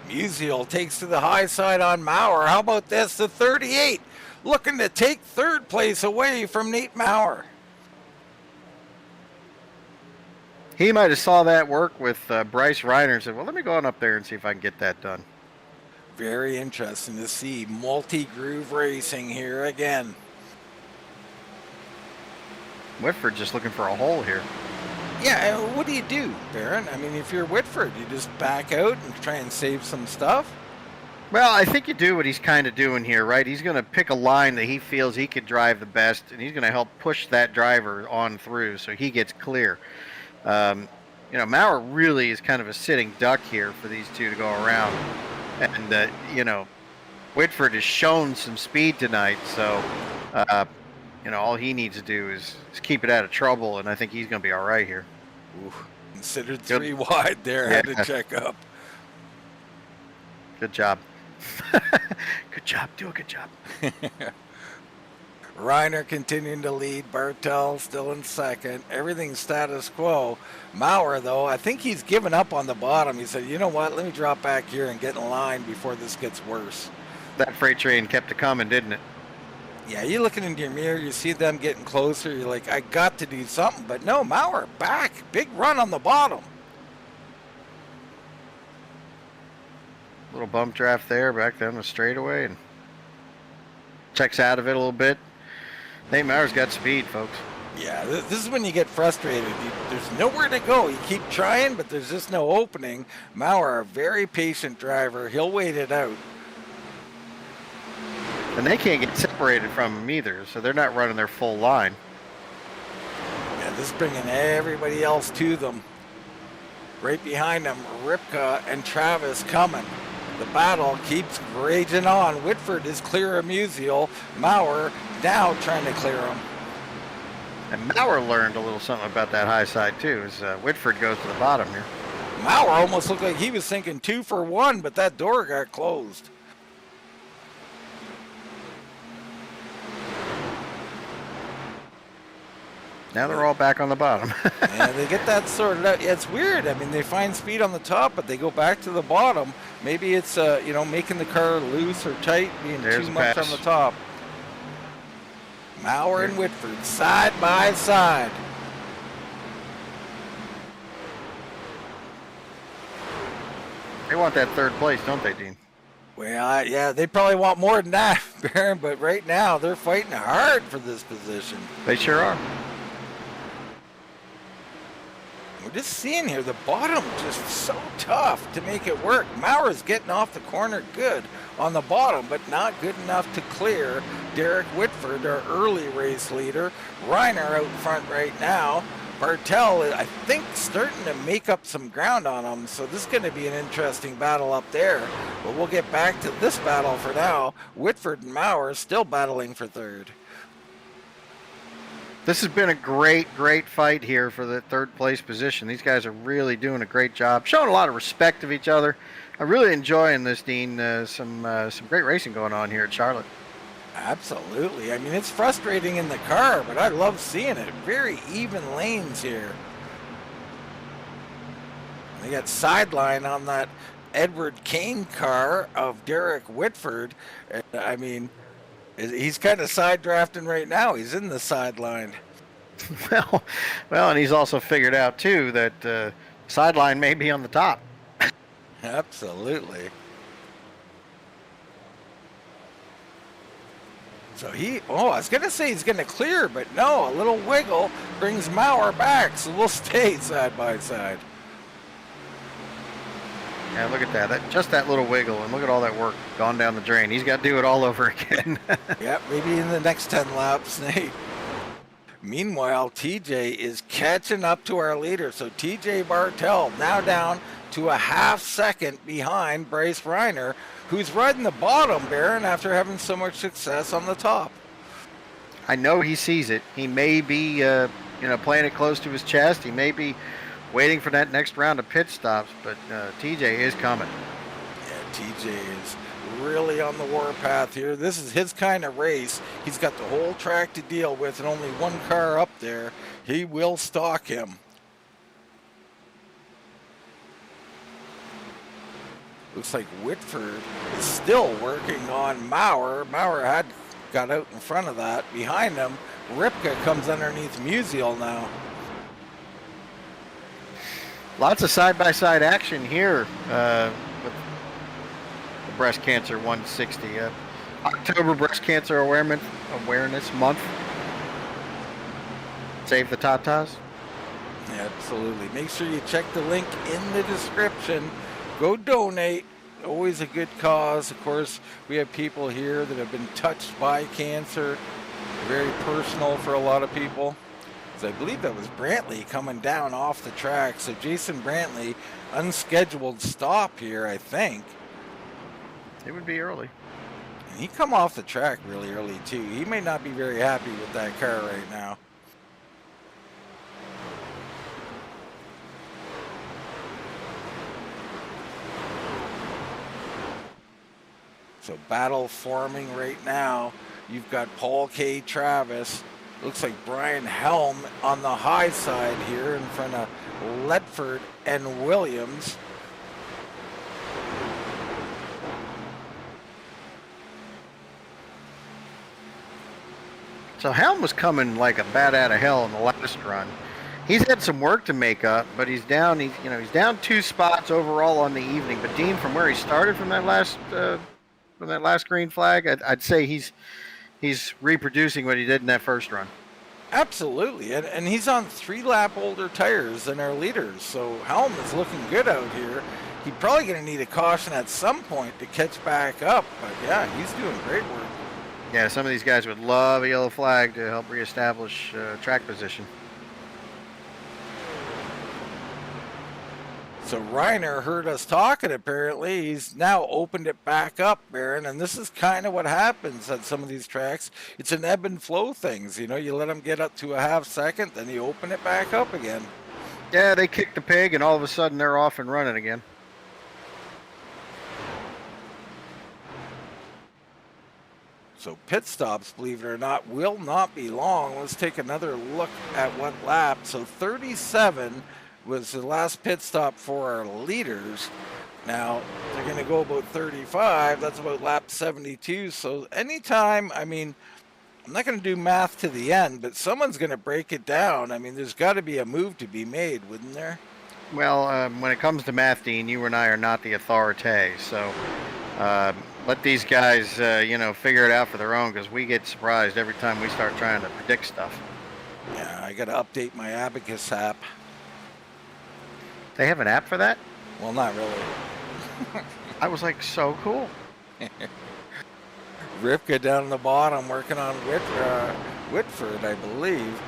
Musial takes to the high side on Maurer. How about this? The 38 looking to take third place away from Nate Maurer.
He might have saw that work with Bryce Reiner and said, well, let me go on up there and see if I can get that done.
Very interesting to see multi-groove racing here again.
Whitford just looking for a hole here.
Yeah, what do, Barron? I mean, if you're Whitford, you just back out and try and save some stuff?
Well, I think you do what he's kind of doing here, right? He's going to pick a line that he feels he could drive the best, and he's going to help push that driver on through so he gets clear. Maurer really is kind of a sitting duck here for these two to go around. And, Whitford has shown some speed tonight, so, all he needs to do is keep it out of trouble, and I think he's going to be all right here.
Ooh, considered 3 wide there, had to check up.
Good job. Good job. Do a good job.
Reiner continuing to lead. Bartel still in second. Everything's status quo. Maurer, though, I think he's given up on the bottom. He said, you know what, let me drop back here and get in line before this gets worse.
That freight train kept it coming, didn't it?
Yeah, you're looking into your mirror, you see them getting closer, you're like, I got to do something. But no, Maurer back. Big run on the bottom.
Little bump draft there, back down the straightaway, and checks out of it a little bit. Nate Maurer's got speed, folks.
Yeah, this is when you get frustrated. There's nowhere to go. You keep trying, but there's just no opening. Maurer, a very patient driver. He'll wait it out.
And they can't get separated from him either, so they're not running their full line.
Yeah, this is bringing everybody else to them. Right behind them, Ripka and Travis coming. The battle keeps raging on. Whitford is clear of Musial. Maurer now trying to clear him.
And Maurer learned a little something about that high side too, as Whitford goes to the bottom here.
Maurer almost looked like he was thinking 2 for 1, but that door got closed.
Now they're all back on the bottom.
Yeah, they get that sorted out. Yeah, it's weird. I mean, they find speed on the top, but they go back to the bottom. Maybe it's, making the car loose or tight, being too much on the top. Maurer and Whitford, side by side.
They want that third place, don't they, Dean?
Well, yeah, they probably want more than that, Baron, but right now they're fighting hard for this position.
They sure are.
We're just seeing here, the bottom just so tough to make it work. Maurer's getting off the corner good on the bottom, but not good enough to clear Derek Whitford, our early race leader. Reiner out front right now. Bartel, I think, starting to make up some ground on him, so this is going to be an interesting battle up there. But we'll get back to this battle for now. Whitford and Maurer still battling for third.
This has been a great fight here for the third place position. These guys are really doing a great job, showing a lot of respect of each other. I'm really enjoying this, Dean. Some great racing going on here at Charlotte.
Absolutely. I mean, it's frustrating in the car, but I love seeing it. Very even lanes here. They got sideline on that Edward Kane car of Derek Whitford. I mean, he's kind of side drafting right now. He's in the sideline.
Well, and he's also figured out too that sideline may be on the top.
Absolutely. So I was going to say he's going to clear, but no, a little wiggle brings Maurer back, so we'll stay side by side.
Yeah, look at that. Just that little wiggle, and look at all that work gone down the drain. He's got to do it all over again.
Yep, maybe in the next 10 laps, Nate. Meanwhile, TJ is catching up to our leader. So TJ Bartell now down to a half second behind Bryce Reiner, who's riding the bottom, Baron, after having so much success on the top.
I know he sees it. He may be, playing it close to his chest. He may be waiting for that next round of pit stops, but TJ is coming.
Yeah, TJ is really on the warpath here. This is his kind of race. He's got the whole track to deal with and only one car up there. He will stalk him. Looks like Whitford is still working on Maurer. Maurer had got out in front of that. Behind him, Ripka comes underneath Musial now.
Lots of side-by-side action here with the Breast Cancer 160. October Breast Cancer Awareness Month. Save the tatas.
Yeah, absolutely. Make sure you check the link in the description. Go donate. Always a good cause. Of course, we have people here that have been touched by cancer. Very personal for a lot of people. So I believe that was Brantley coming down off the track. So Jason Brantley, unscheduled stop here, I think.
It would be early.
And he come off the track really early too. He may not be very happy with that car right now. So battle forming right now. You've got Paul K. Travis. Looks like Brian Helm on the high side here in front of Ledford and Williams.
So Helm was coming like a bat out of hell in the last run. He's had some work to make up, but he's down. He's down 2 spots overall on the evening. But Dean, from where he started from that last green flag, I'd say he's reproducing what he did in that first run.
Absolutely, and he's on 3-lap older tires than our leaders, so Helm is looking good out here. He's probably going to need a caution at some point to catch back up, but yeah, he's doing great work.
Yeah, some of these guys would love a yellow flag to help reestablish track position.
So Reiner heard us talking, apparently. He's now opened it back up, Baron, and this is kind of what happens at some of these tracks. It's an ebb and flow things, you let them get up to a half second, then you open it back up again.
Yeah, they kick the pig, and all of a sudden they're off and running again.
So pit stops, believe it or not, will not be long. Let's take another look at what lap. So 37 was the last pit stop for our leaders. Now, they're going to go about 35. That's about lap 72. So anytime, I'm not going to do math to the end, but someone's going to break it down. There's got to be a move to be made, wouldn't there?
Well, when it comes to math, Dean, you and I are not the authority. So let these guys, figure it out for their own, because we get surprised every time we start trying to predict stuff.
Yeah, I got to update my Abacus app.
They have an app for that?
Well, not really.
I was like, so cool.
Ripka down the bottom working on Whitford, I believe.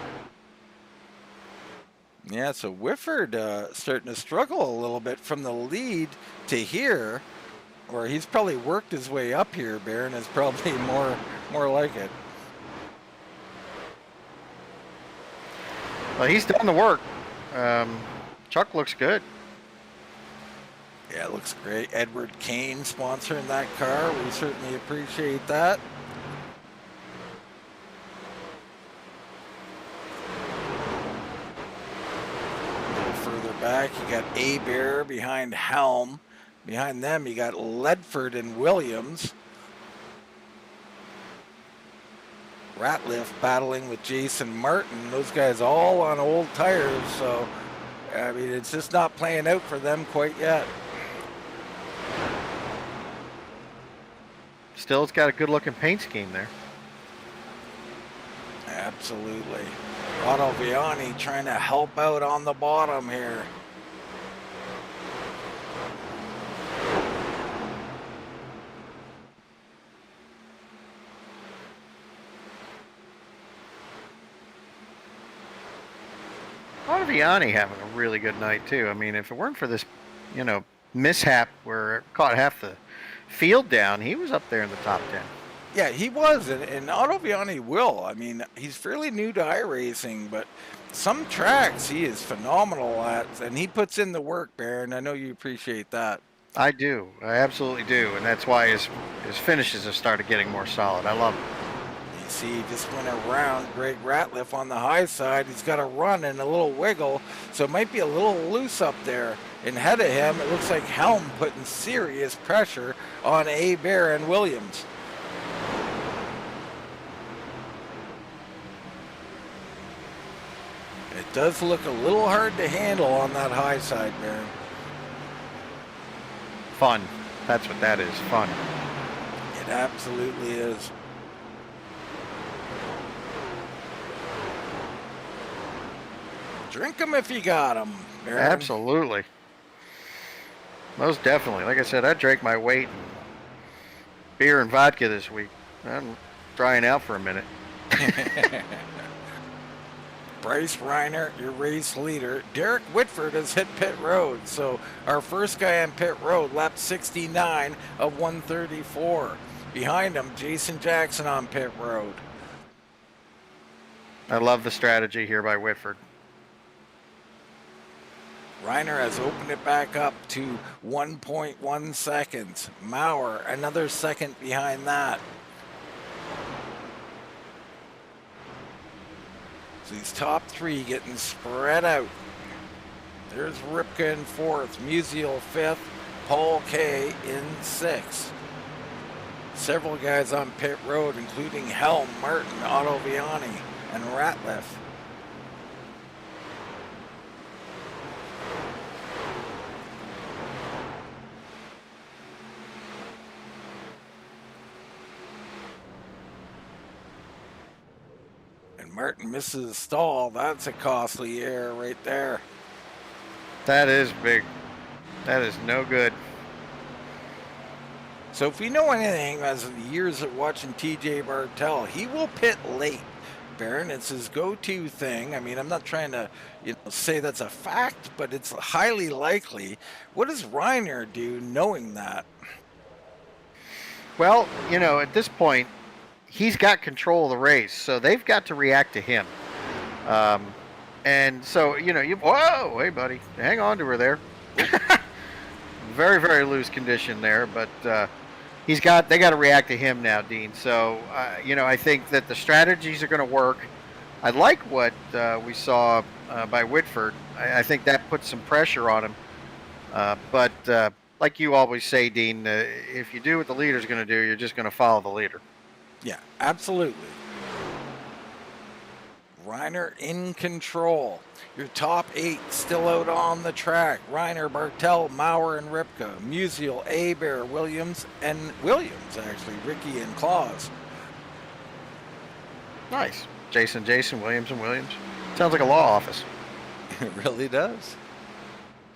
Yeah, so Whitford starting to struggle a little bit from the lead to here, or he's probably worked his way up here, Baron, is probably more like it.
Well, he's done the work. Chuck looks good.
Yeah, it looks great. Edward Kane sponsoring that car. We certainly appreciate that. A little further back, you got Abear behind Helm. Behind them, you got Ledford and Williams. Ratliff battling with Jason Martin. Those guys all on old tires, so it's just not playing out for them quite yet.
Still, it's got a good-looking paint scheme there.
Absolutely. Otto Viani trying to help out on the bottom here.
Viani having a really good night too. I mean, if it weren't for this, mishap where it caught half the field down, he was up there in the top 10.
Yeah, he was, and Otto Viani will. I mean, he's fairly new to iRacing, but some tracks he is phenomenal at, and he puts in the work, Baron. I know you appreciate that.
I do. I absolutely do, and that's why his finishes have started getting more solid. I love him.
You see, he just went around Greg Ratliff on the high side. He's got a run and a little wiggle, so it might be a little loose up there. And ahead of him, it looks like Helm putting serious pressure on Bear and Williams. It does look a little hard to handle on that high side, Baron.
Fun. That's what that is, fun.
It absolutely is. Drink them if you got them, Baron.
Absolutely. Most definitely. Like I said, I drank my weight in beer and vodka this week. I'm drying out for a minute.
Bryce Reiner, your race leader. Derek Whitford has hit pit road. So our first guy on pit road, lap 69 of 134. Behind him, Jason Jackson on pit road.
I love the strategy here by Whitford.
Reiner has opened it back up to 1.1 seconds. Maurer, another second behind that. So these top three getting spread out. There's Ripka in fourth, Musial fifth, Paul K in sixth. Several guys on pit road, including Helm, Martin, Otto Viani, and Ratliff. Martin misses a stall. That's a costly error right there.
That is big. That is no good.
So if we know anything as the years of watching TJ Bartel, he will pit late. Baron, it's his go-to thing. I mean, I'm not trying to say that's a fact, but it's highly likely. What does Reiner do knowing that?
Well, at this point, he's got control of the race, so they've got to react to him. And so, whoa, hey, buddy, hang on to her there. Very, very loose condition there, but they got to react to him now, Dean. So, I think that the strategies are going to work. I like what we saw by Whitford. I think that puts some pressure on him. But like you always say, Dean, if you do what the leader's going to do, you're just going to follow the leader.
Yeah, absolutely. Reiner in control. Your top 8 still out on the track. Reiner, Bartel, Maurer, and Ripka. Musial, Bear, Williams, actually, Ricky and Claus.
Nice. Jason, Williams, and Williams. Sounds like a law office.
It really does.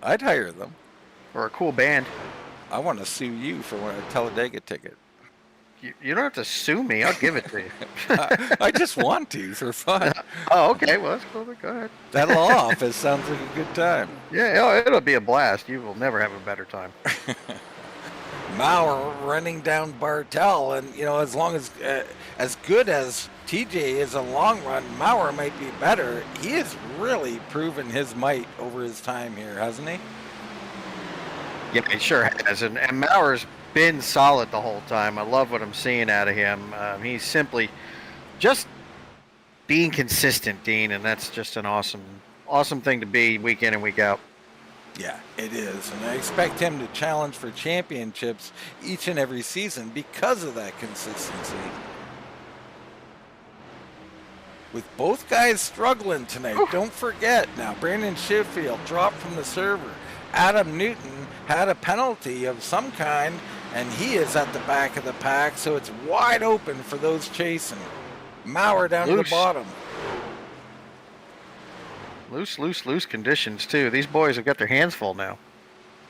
I'd hire them.
Or a cool band.
I want to sue you for a Talladega ticket.
You don't have to sue me. I'll give it to you.
I just want to for fun.
Oh, okay. Well, that's cool. Go ahead.
That law office sounds like a good time.
Yeah, it'll be a blast. You will never have a better time.
Maurer running down Bartel, and as long as good as TJ is a long run, Maurer might be better. He has really proven his might over his time here, hasn't he?
Yeah, he sure has. And Maurer's been solid the whole time. I love what I'm seeing out of him. He's simply just being consistent, Dean, and that's just an awesome thing to be week in and week out.
Yeah, it is, and I expect him to challenge for championships each and every season because of that consistency. With both guys struggling tonight, don't forget now, Brandon Sheffield dropped from the server. Adam Newton had a penalty of some kind, and he is at the back of the pack, so it's wide open for those chasing. Maurer down to the bottom.
Loose conditions, too. These boys have got their hands full now.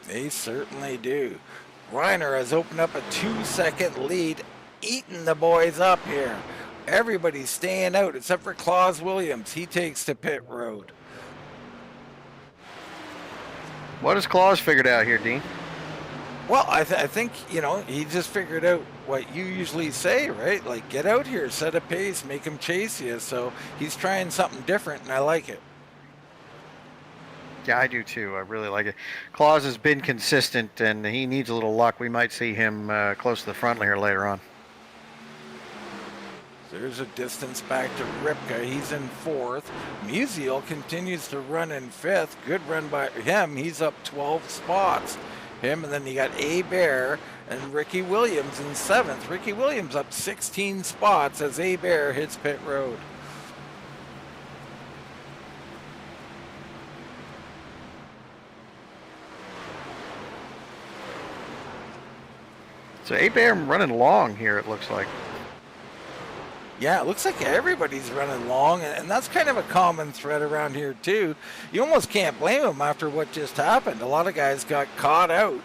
They certainly do. Reiner has opened up a 2-second lead, eating the boys up here. Everybody's staying out except for Claus Williams. He takes to pit road.
What has Claus figured out here, Dean?
Well, I think, you know, he just figured out what you usually say, right? Like, get out here, set a pace, make him chase you. So he's trying something different, and I like it.
Yeah, I do too. I really like it. Claus has been consistent, and he needs a little luck. We might see him close to the front here later on.
There's a distance back to Ripka. He's in 4th. Musial continues to run in 5th. Good run by him. He's up 12 spots. Him, and then you got A. Bear and Ricky Williams in 7th. Ricky Williams up 16 spots as A. Bear hits pit road.
So A. Bear running long here, it looks like.
Yeah, it looks like everybody's running long, and that's kind of a common thread around here, too. You almost can't blame them after what just happened. A lot of guys got caught out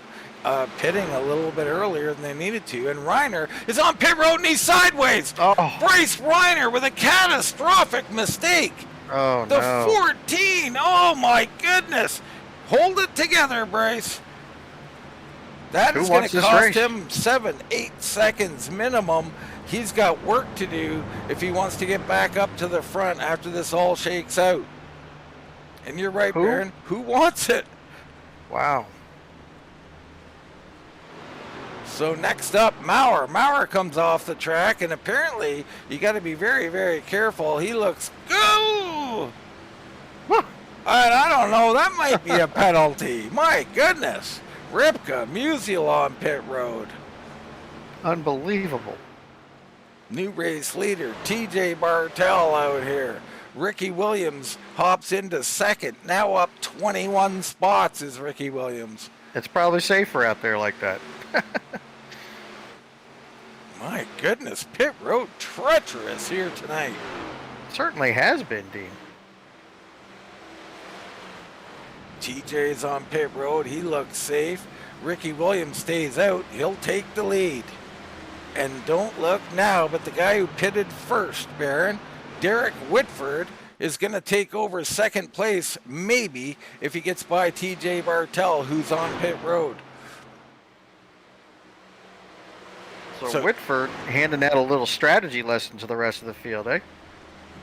pitting a little bit earlier than they needed to, and Reiner is on pit road, and he's sideways.
Oh.
Bryce Reiner with a catastrophic mistake.
Oh,
The
no.
14. Oh, my goodness. Hold it together, Bryce. That
Who
is going
wants
to
this
cost
race?
him 7-8 seconds minimum. He's got work to do if he wants to get back up to the front after this all shakes out. And you're right,
Who?
Baron. Who wants it?
Wow.
So next up, Maurer. Maurer comes off the track, and apparently you got to be very, very careful. He looks go. I don't know. That might be a penalty. My goodness. Ripka, Musial on pit road.
Unbelievable.
New race leader, TJ Bartel out here. Ricky Williams hops into 2nd. Now up 21 spots is Ricky Williams.
It's probably safer out there like that.
My goodness, pit road treacherous here tonight.
Certainly has been, Dean.
TJ's on pit road. He looks safe. Ricky Williams stays out. He'll take the lead. And don't look now, but the guy who pitted first, Baron, Derek Whitford, is going to take over 2nd place, maybe, if he gets by TJ Bartel, who's on pit road.
So Whitford handing out a little strategy lesson to the rest of the field, eh?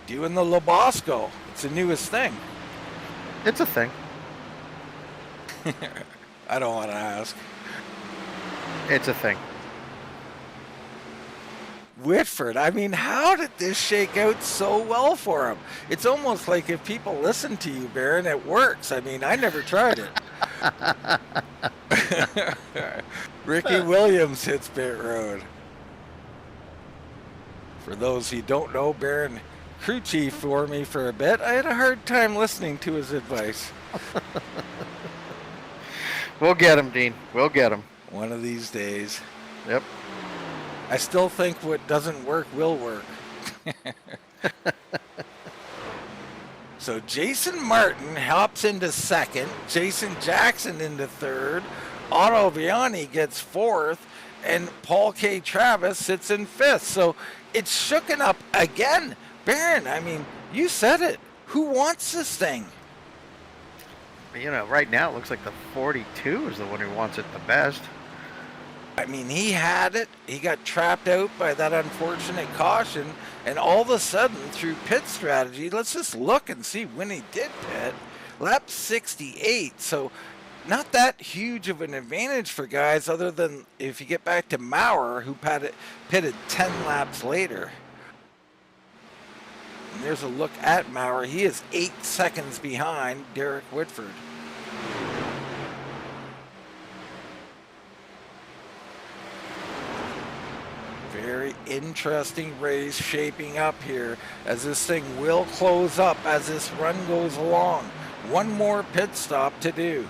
Doing the Labosco. It's the newest thing.
It's a thing.
I don't want to ask.
It's a thing.
Whitford, I mean, how did this shake out so well for him? It's almost like if people listen to you, Baron, it works. I mean, I never tried it. Ricky Williams hits pit road. For those who don't know, Baron crew chief for me for a bit. I had a hard time listening to his advice.
We'll get him, Dean. We'll get him.
One of these days.
Yep.
I still think what doesn't work will work. So Jason Martin hops into 2nd. Jason Jackson into 3rd. Otto Vianney gets 4th. And Paul K. Travis sits in 5th. So it's shooken up again. Baron, I mean, you said it. Who wants this thing?
You know, right now it looks like the 42 is the one who wants it the best.
I mean, he had it. He got trapped out by that unfortunate caution. And all of a sudden, through pit strategy, let's just look and see when he did pit. Lap 68. So not that huge of an advantage for guys other than if you get back to Maurer, who pitted 10 laps later. And there's a look at Maurer. He is 8 seconds behind Derek Whitford. Very interesting race shaping up here as this thing will close up as this run goes along. One more pit stop to do.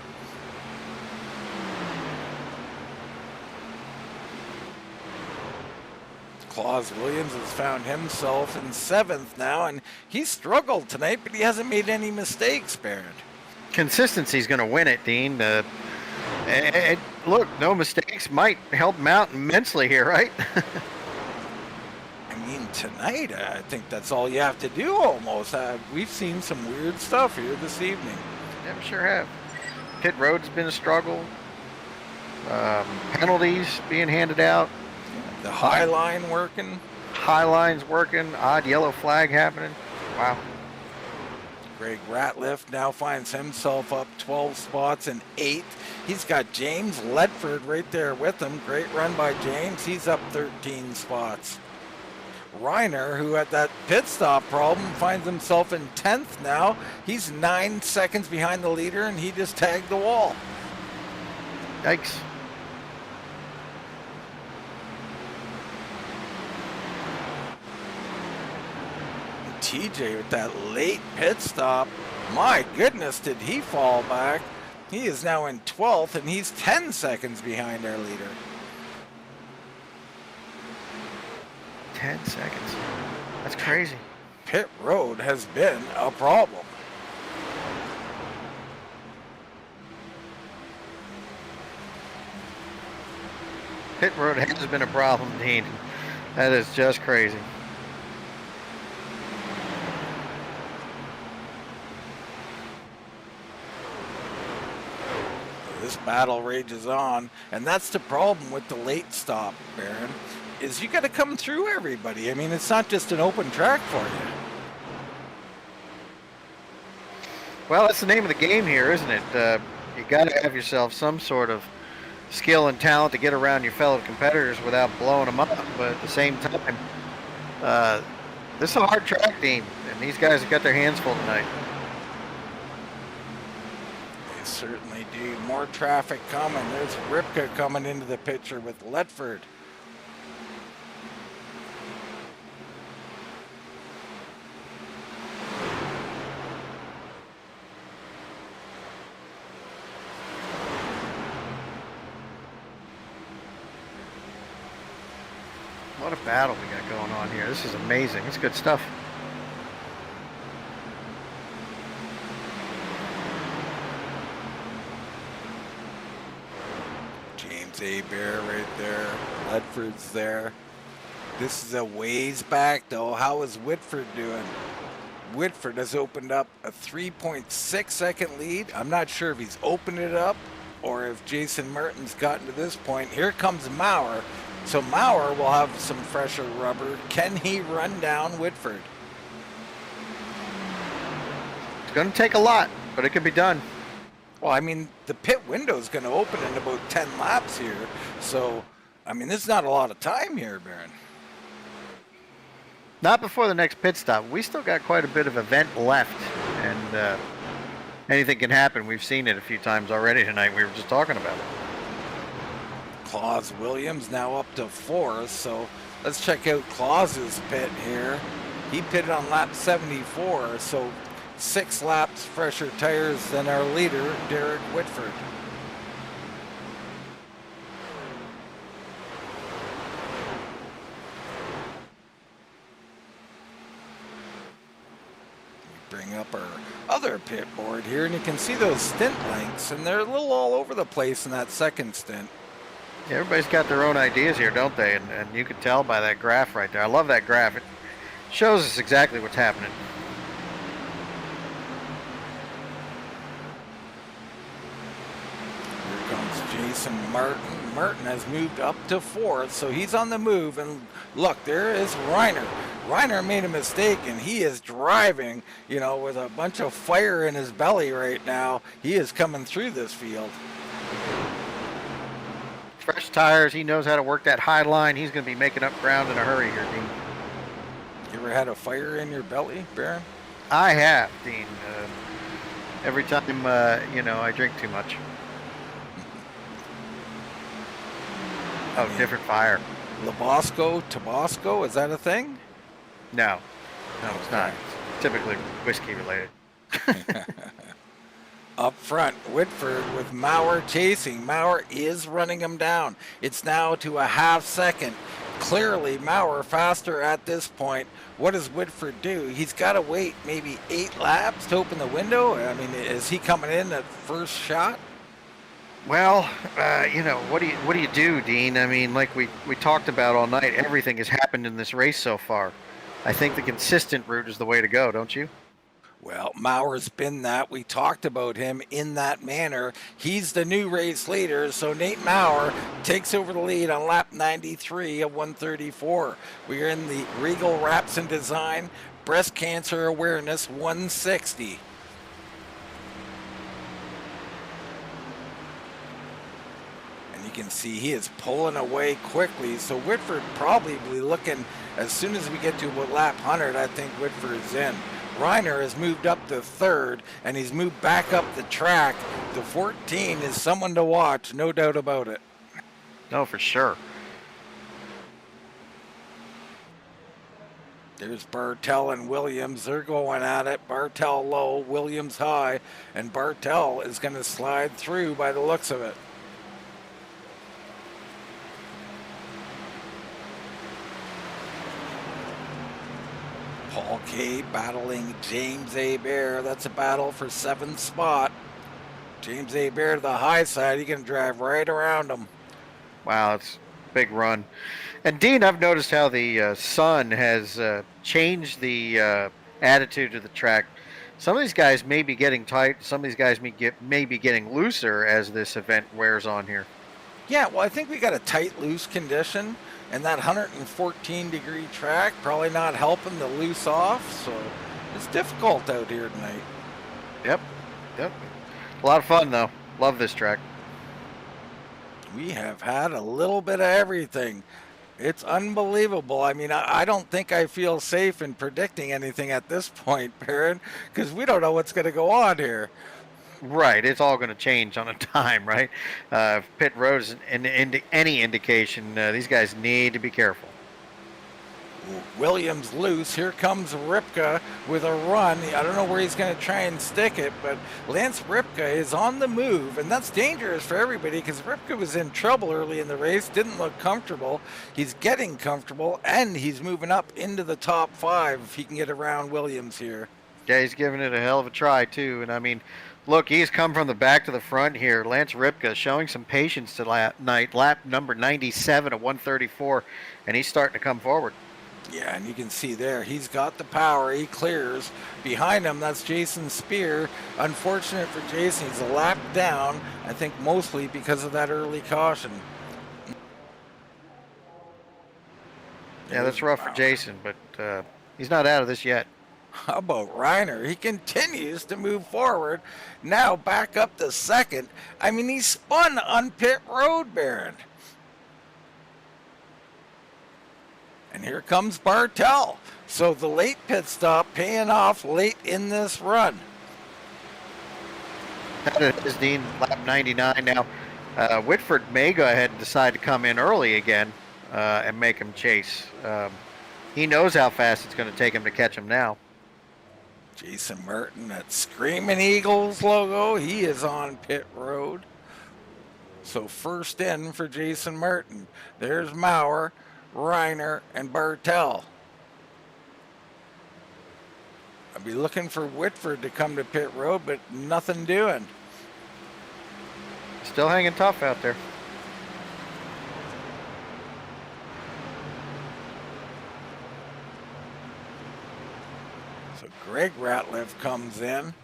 Claus Williams has found himself in 7th now, and he's struggled tonight, but he hasn't made any mistakes, Baron.
Consistency is going to win it, Dean. Look, no mistakes might help him out immensely here, right?
I mean, tonight, I think that's all you have to do almost. We've seen some weird stuff here this evening.
Yeah, we sure have. Pit road's been a struggle. Penalties being handed out.
The high line working.
High line's working. Odd yellow flag happening. Wow.
Greg Ratliff now finds himself up 12 spots in 8th. He's got James Ledford right there with him. Great run by James. He's up 13 spots. Reiner, who had that pit stop problem, finds himself in 10th now. He's 9 seconds behind the leader, and he just tagged the wall.
Yikes.
TJ with that late pit stop. My goodness, did he fall back? He is now in 12th, and he's 10 seconds behind our leader.
10 seconds. That's crazy.
Pit road has been a problem.
Pit road has been a problem, Dean. That is just crazy.
This battle rages on, and that's the problem with the late stop, Baron, is you got to come through everybody. I mean, it's not just an open track for you.
Well, that's the name of the game here, isn't it? You got to have yourself some sort of skill and talent to get around your fellow competitors without blowing them up. But at the same time, this is a hard track, Dean, and these guys have got their hands full tonight.
They certainly do. More traffic coming. There's Ripka coming into the picture with Ledford.
What a battle we got going on here. This is amazing. It's good stuff.
James Bear right there. Ledford's there. This is a ways back, though. How is Whitford doing? Whitford has opened up a 3.6 second lead. I'm not sure if he's opened it up or if Jason Merton's gotten to this point. Here comes Maurer. So Maurer will have some fresher rubber. Can he run down Whitford?
It's going to take a lot, but it could be done.
Well, I mean, the pit window is going to open in about 10 laps here. So, I mean, there's not a lot of time here, Baron.
Not before the next pit stop. We still got quite a bit of event left, and anything can happen. We've seen it a few times already tonight. We were just talking about it.
Claus Williams now up to 4th, so let's check out Claus's pit here. He pitted on lap 74, so 6 laps fresher tires than our leader, Derek Whitford. We bring up our other pit board here, and you can see those stint lengths, and they're a little all over the place in that second stint.
Yeah, everybody's got their own ideas here, don't they? And you can tell by that graph right there. I love that graph. It shows us exactly what's happening.
Here comes Jason Martin. Martin has moved up to 4th, so he's on the move. And look, there is Reiner. Reiner made a mistake, and he is driving, you know, with a bunch of fire in his belly right now. He is coming through this field.
Fresh tires. He knows how to work that high line. He's going to be making up ground in a hurry here, Dean.
You ever had a fire in your belly, Baron?
I have, Dean. Every time, you know, I drink too much. Oh, different fire.
Labasco, Tabasco, is that a thing?
No, it's not. It's typically whiskey related.
Up front, Whitford with Maurer chasing. Maurer is running him down. It's now to a half second. clearly Maurer faster at this point. What does Whitford do? He's got to wait maybe 8 laps to open the window. I mean, is he coming in at first shot?
Well, you know, what do you do, Dean? I mean, like we talked about all night, everything has happened in this race so far. I think the consistent route is the way to go, don't you?
Well, Maurer's been that. We talked about him in that manner. He's the new race leader, so Nate Maurer takes over the lead on lap 93 of 134. We are in the Regal Wrapz and Design Breast Cancer Awareness 160. And you can see he is pulling away quickly, so Whitford probably looking, as soon as we get to about lap 100, I think Whitford is in. Reiner has moved up to third, and he's moved back up the track. The 14 is someone to watch, no doubt about it.
No, for sure.
There's Bartel and Williams. They're going at it. Bartel low, Williams high, and Bartel is going to slide through by the looks of it. Paul K battling James Hebert. That's a battle for 7th spot. James Hebert to the high side. He can drive right around him.
Wow, it's a big run. And Dean, I've noticed how the sun has changed the attitude of the track. Some of these guys may be getting tight. Some of these guys may be getting looser as this event wears on here.
Yeah, well, I think we got a tight, loose condition. And that 114-degree track probably not helping the loose off, so it's difficult out here tonight.
Yep. A lot of fun, though. Love this track.
We have had a little bit of everything. It's unbelievable. I mean, I don't think I feel safe in predicting anything at this point, Perrin, because we don't know what's going to go on here.
Right, it's all going to change on a dime, right? If pit road is any indication, these guys need to be careful.
Williams loose. Here comes Ripka with a run. I don't know where he's going to try and stick it, but Lance Ripka is on the move, and that's dangerous for everybody because Ripka was in trouble early in the race, didn't look comfortable. He's getting comfortable, and he's moving up into the top 5 if he can get around Williams here.
Yeah, he's giving it a hell of a try, too, and I mean, look, he's come from the back to the front here. Lance Ripka showing some patience tonight, lap number 97 of 134, and he's starting to come forward.
Yeah, and you can see there, he's got the power. He clears. Behind him, that's Jason Spear. Unfortunate for Jason, he's a lap down, I think mostly because of that early caution.
Yeah, that's rough for Jason, but he's not out of this yet.
How about Reiner? He continues to move forward. Now back up to second. I mean, he spun on pit road, Barron. And here comes Bartel. So the late pit stop paying off late in this run.
That is Dean, lap 99 now. Whitford may go ahead and decide to come in early again and make him chase. He knows how fast it's going to take him to catch him now.
Jason Merton, that Screaming Eagles logo, he is on pit road. So first in for Jason Merton. There's Maurer, Reiner, and Bartel. I'll be looking for Whitford to come to pit road, but nothing doing.
Still hanging tough out there.
So Greg Ratliff comes in.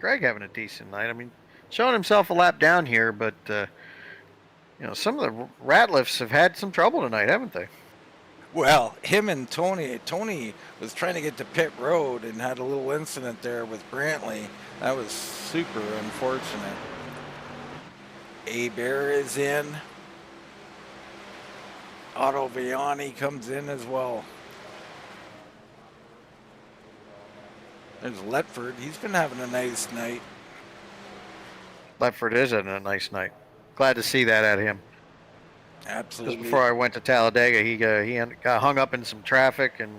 Greg having a decent night. I mean, showing himself a lap down here, but you know, some of the Ratliffs have had some trouble tonight, haven't they?
Well, him and Tony. Tony was trying to get to pit road and had a little incident there with Brantley. That was super unfortunate. Hebert is in. Otto Viani comes in as well. There's Letford. He's been having a nice night.
Letford is having a nice night. Glad to see that at him.
Absolutely.
Just before I went to Talladega, he got hung up in some traffic and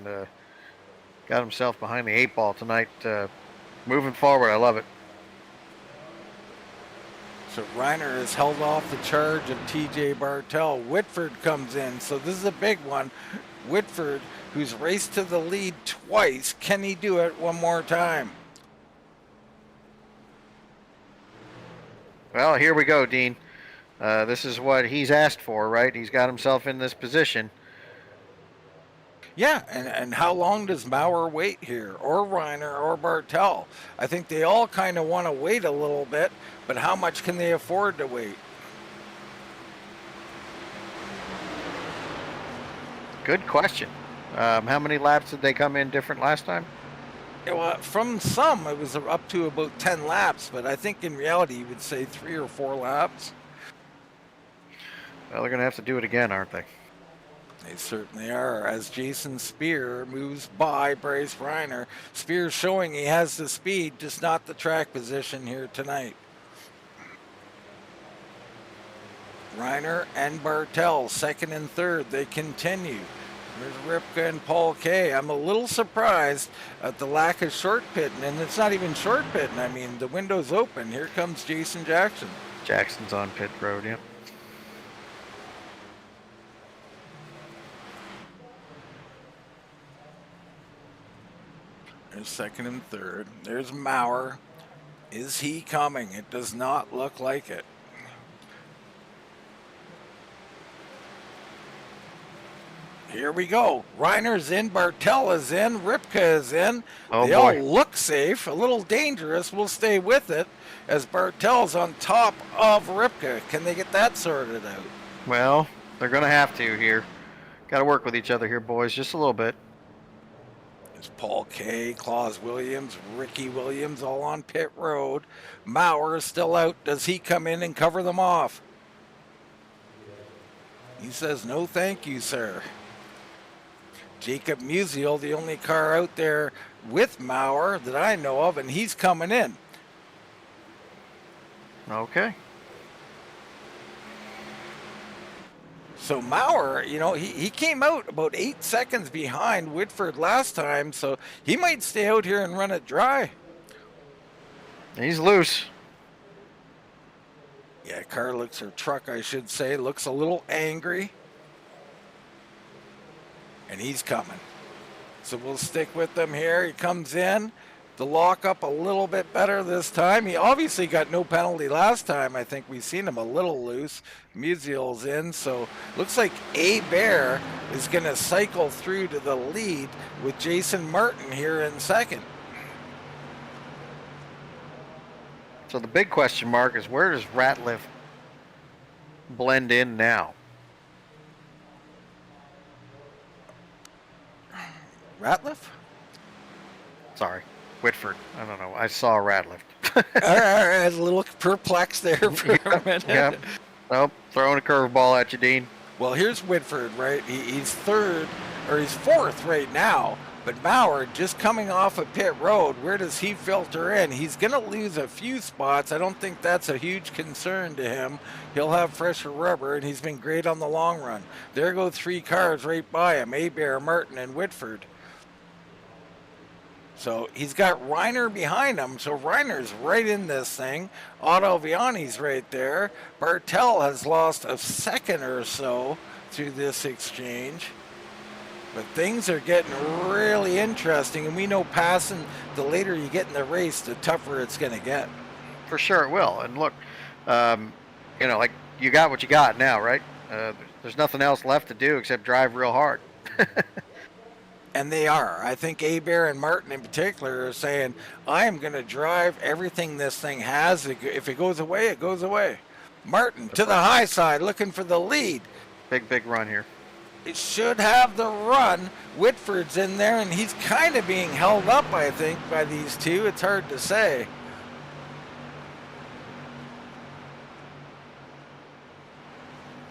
got himself behind the 8 ball tonight. Moving forward, I love it.
So Reiner has held off the charge of TJ Bartel. Whitford comes in, so this is a big one. Whitford, who's raced to the lead twice, can he do it one more time?
Well, here we go, Dean. This is what he's asked for, right? He's got himself in this position.
Yeah, and how long does Maurer wait here, or Reiner, or Bartel? I think they all kind of want to wait a little bit, but how much can they afford to wait?
Good question. How many laps did they come in different last time?
Well, from some, it was up to about 10 laps, but I think in reality, you would say 3 or 4 laps.
Well, they're going to have to do it again, aren't they?
They certainly are, as Jason Spear moves by Bryce Reiner. Spear showing he has the speed, just not the track position here tonight. Reiner and Bartel, second and third, they continue. There's Ripka and Paul K. I'm a little surprised at the lack of short pitting, and it's not even short pitting. I mean, the window's open. Here comes Jason Jackson.
Jackson's on pit road, yep.
There's second and third. There's Maurer. Is he coming? It does not look like it. Here we go. Reiner's in, Bartel is in, Ripka is in.
Oh,
they
boy.
all look safe, a little dangerous. We'll stay with it as Bartel's on top of Ripka. Can they get that sorted out?
Well, they're going to have to here. Got to work with each other here, boys, just a little bit.
There's Paul K, Claus Williams, Ricky Williams all on pit road. Maurer is still out. Does he come in and cover them off? He says, no thank you, sir. Jacob Musial, the only car out there with Maurer that I know of, and he's coming in.
Okay.
So Maurer, you know, he came out about 8 seconds behind Whitford last time, so he might stay out here and run it dry.
He's loose.
Yeah, car looks, or truck I should say, looks a little angry. And he's coming. So we'll stick with them here. He comes in. The lock up a little bit better this time. He obviously got no penalty last time. I think we've seen him a little loose. Musial's in, so looks like A. Bear is going to cycle through to the lead with Jason Martin here in second.
So the big question mark is, where does Ratliff blend in now?
Ratliff?
Sorry, Whitford. I don't know. I saw Ratliff.
All right, a little perplexed there for a minute.
Yeah. Nope. Throwing a curveball at you, Dean.
Well, here's Whitford, right? He's third, or he's fourth right now. But Maurer just coming off of pit road, where does he filter in? He's going to lose a few spots. I don't think that's a huge concern to him. He'll have fresher rubber, and he's been great on the long run. There go 3 cars right by him, Hebert, Martin, and Whitford. So he's got Reiner behind him, so Reiner's right in this thing. Otto Viani's right there. Bartel has lost a second or so through this exchange. But things are getting really interesting, and we know passing, the later you get in the race, the tougher it's going to get.
For sure it will. And look, you know, like, you got what you got now, right? There's nothing else left to do except drive real hard.
And they are. I think Hebert and Martin in particular are saying, I am going to drive everything this thing has. If it goes away, it goes away. Martin to the high side, looking for the lead.
Big run here.
It should have the run. Whitford's in there, and he's kind of being held up, I think, by these two. It's hard to say.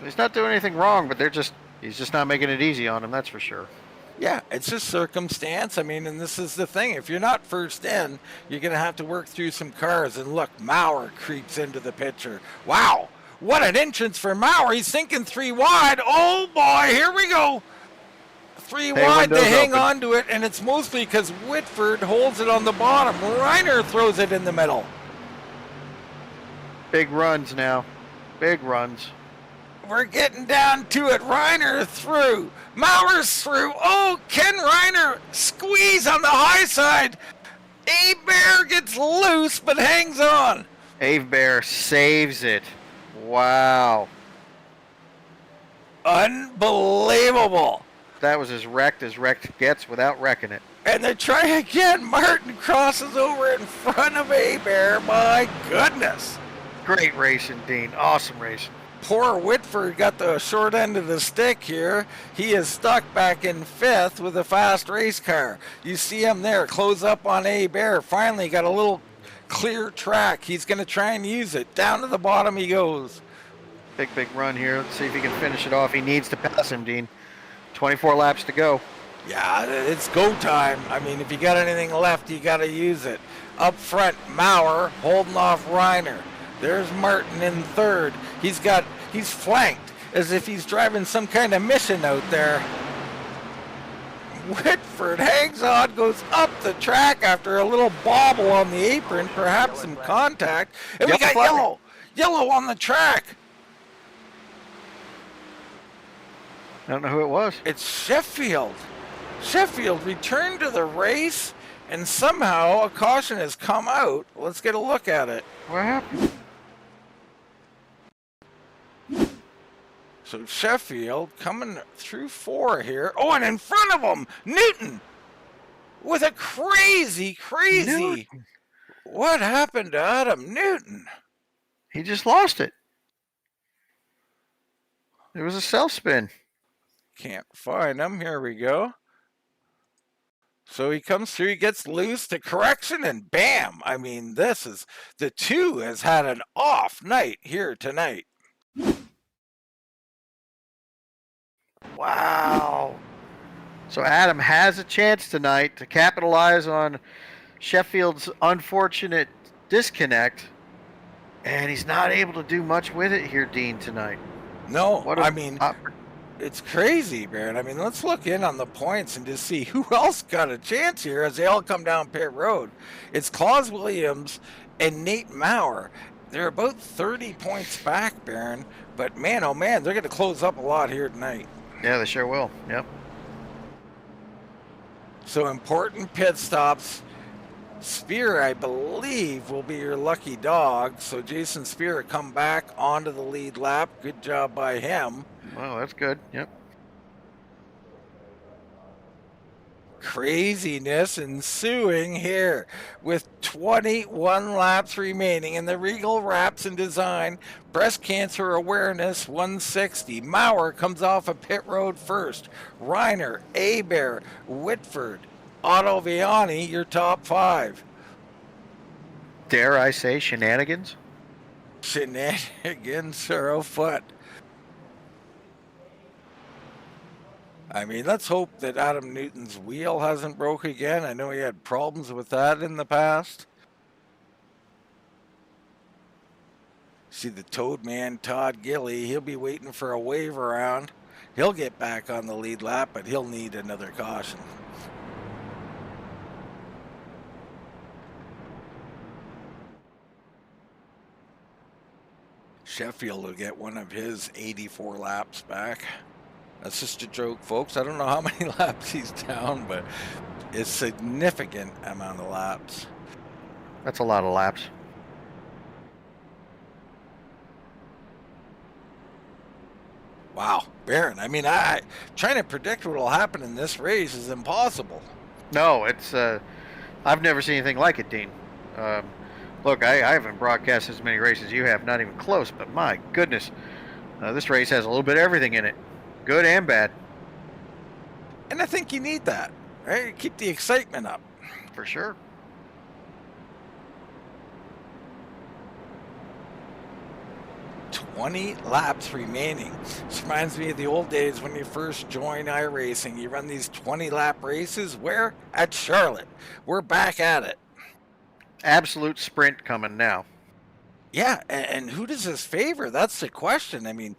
He's not doing anything wrong, but he's just not making it easy on him, that's for sure.
Yeah, it's just circumstance. I mean, and this is the thing. If you're not first in, you're going to have to work through some cars. And look, Maurer creeps into the picture. Wow, what an entrance for Maurer. He's thinking 3 wide. Oh, boy, here we go. 3 wide, they hang on to it, and it's mostly because Whitford holds it on the bottom. Reiner throws it in the middle.
Big runs now. Big runs.
We're getting down to it. Reiner through. Mauer's through. Oh, Ken Reiner squeeze on the high side. A-Bear gets loose but hangs on.
A-Bear saves it. Wow.
Unbelievable.
That was as wrecked gets without wrecking it.
And they try again. Martin crosses over in front of A-Bear. My goodness.
Great racing, Dean. Awesome racing.
Poor Whitford got the short end of the stick here. He is stuck back in 5th with a fast race car. You see him there, close up on A-Bear. Finally got a little clear track. He's going to try and use it. Down to the bottom he goes.
Big run here. Let's see if he can finish it off. He needs to pass him, Dean. 24 laps to go.
Yeah, it's go time. I mean, if you got anything left, you got to use it. Up front, Mauer holding off Reiner. There's Martin in 3rd. He's flanked as if he's driving some kind of mission out there. Whitford hangs on, goes up the track after a little bobble on the apron, perhaps some contact. And we got yellow on the track.
I don't know who it was.
It's Sheffield. Sheffield returned to the race, and somehow a caution has come out. Let's get a look at it.
What happened?
So Sheffield coming through 4 here. Oh, and in front of him, Newton with a crazy.
Newton.
What happened to Adam Newton?
He just lost it. It was a self spin.
Can't find him. Here we go. So he comes through, he gets loose to correction, and bam! I mean, the 2 has had an off night here tonight.
Wow. So Adam has a chance tonight to capitalize on Sheffield's unfortunate disconnect, and he's not able to do much with it here, Dean, tonight.
No, it's crazy, Baron. I mean, let's look in on the points and just see who else got a chance here as they all come down pit road. It's Claus Williams and Nate Mauer. They're about 30 points back, Baron, but man, oh man, they're going to close up a lot here tonight.
Yeah, they sure will. Yep.
So important pit stops. Spear, I believe, will be your lucky dog. So Jason Spear come back onto the lead lap. Good job by him.
Well, that's good. Yep.
Craziness ensuing here with 21 laps remaining in the Regal Wrapz and Design Breast Cancer Awareness 160. Mauer comes off of pit road first. Reiner, A-Bear, Whitford, Otto Viani, your top 5.
Dare I say shenanigans?
Shenanigans are afoot. I mean, let's hope that Adam Newton's wheel hasn't broke again. I know he had problems with that in the past. See the Toad Man, Todd Gilly, he'll be waiting for a wave around. He'll get back on the lead lap, but he'll need another caution. Sheffield will get one of his 84 laps back. That's just a joke, folks. I don't know how many laps he's down, but it's a significant amount of laps.
That's a lot of laps.
Wow, Baron. I mean, trying to predict what will happen in this race is impossible.
No, it's I've never seen anything like it, Dean. Look, I haven't broadcast as many races as you have, not even close, but my goodness, this race has a little bit of everything in it, good and bad.
And I think you need that, right? Keep the excitement up.
For sure.
"20 laps remaining." This reminds me of the old days when you first joined iRacing. You run these 20-lap races. Where? At Charlotte. We're back at it.
Absolute sprint coming now.
Yeah, and who does this favor? That's the question. I mean,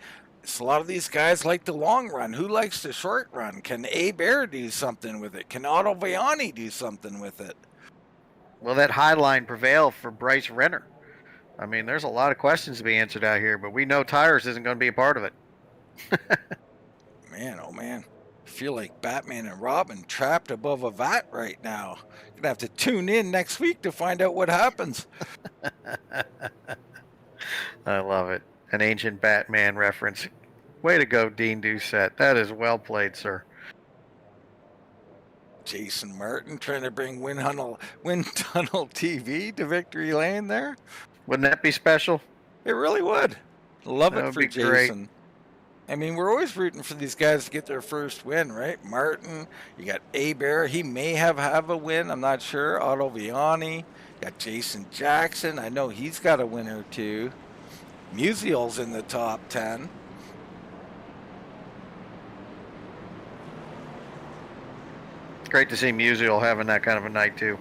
a lot of these guys like the long run. Who likes the short run? Can A-Bear do something with it? Can Otto Viani do something with it?
Will that high line prevail for Bryce Renner? I mean, there's a lot of questions to be answered out here, but we know tires isn't going to be a part of it.
Man, oh man. I feel like Batman and Robin trapped above a vat right now. Gonna have to tune in next week to find out what happens.
I love it. An ancient Batman reference. Way to go, Dean Doucette. That is well played, sir.
Jason Martin trying to bring Wind Tunnel TV to Victory Lane there.
Wouldn't that be special?
It really would. Love
That
it
would
for
be great.
Jason. I mean, we're always rooting for these guys to get their first win, right? Martin, you got Bear. He may have a win. I'm not sure. Otto Viani. Got Jason Jackson. I know he's got a win or two. Musial's in the top 10.
It's great to see Musial having that kind of a night, too.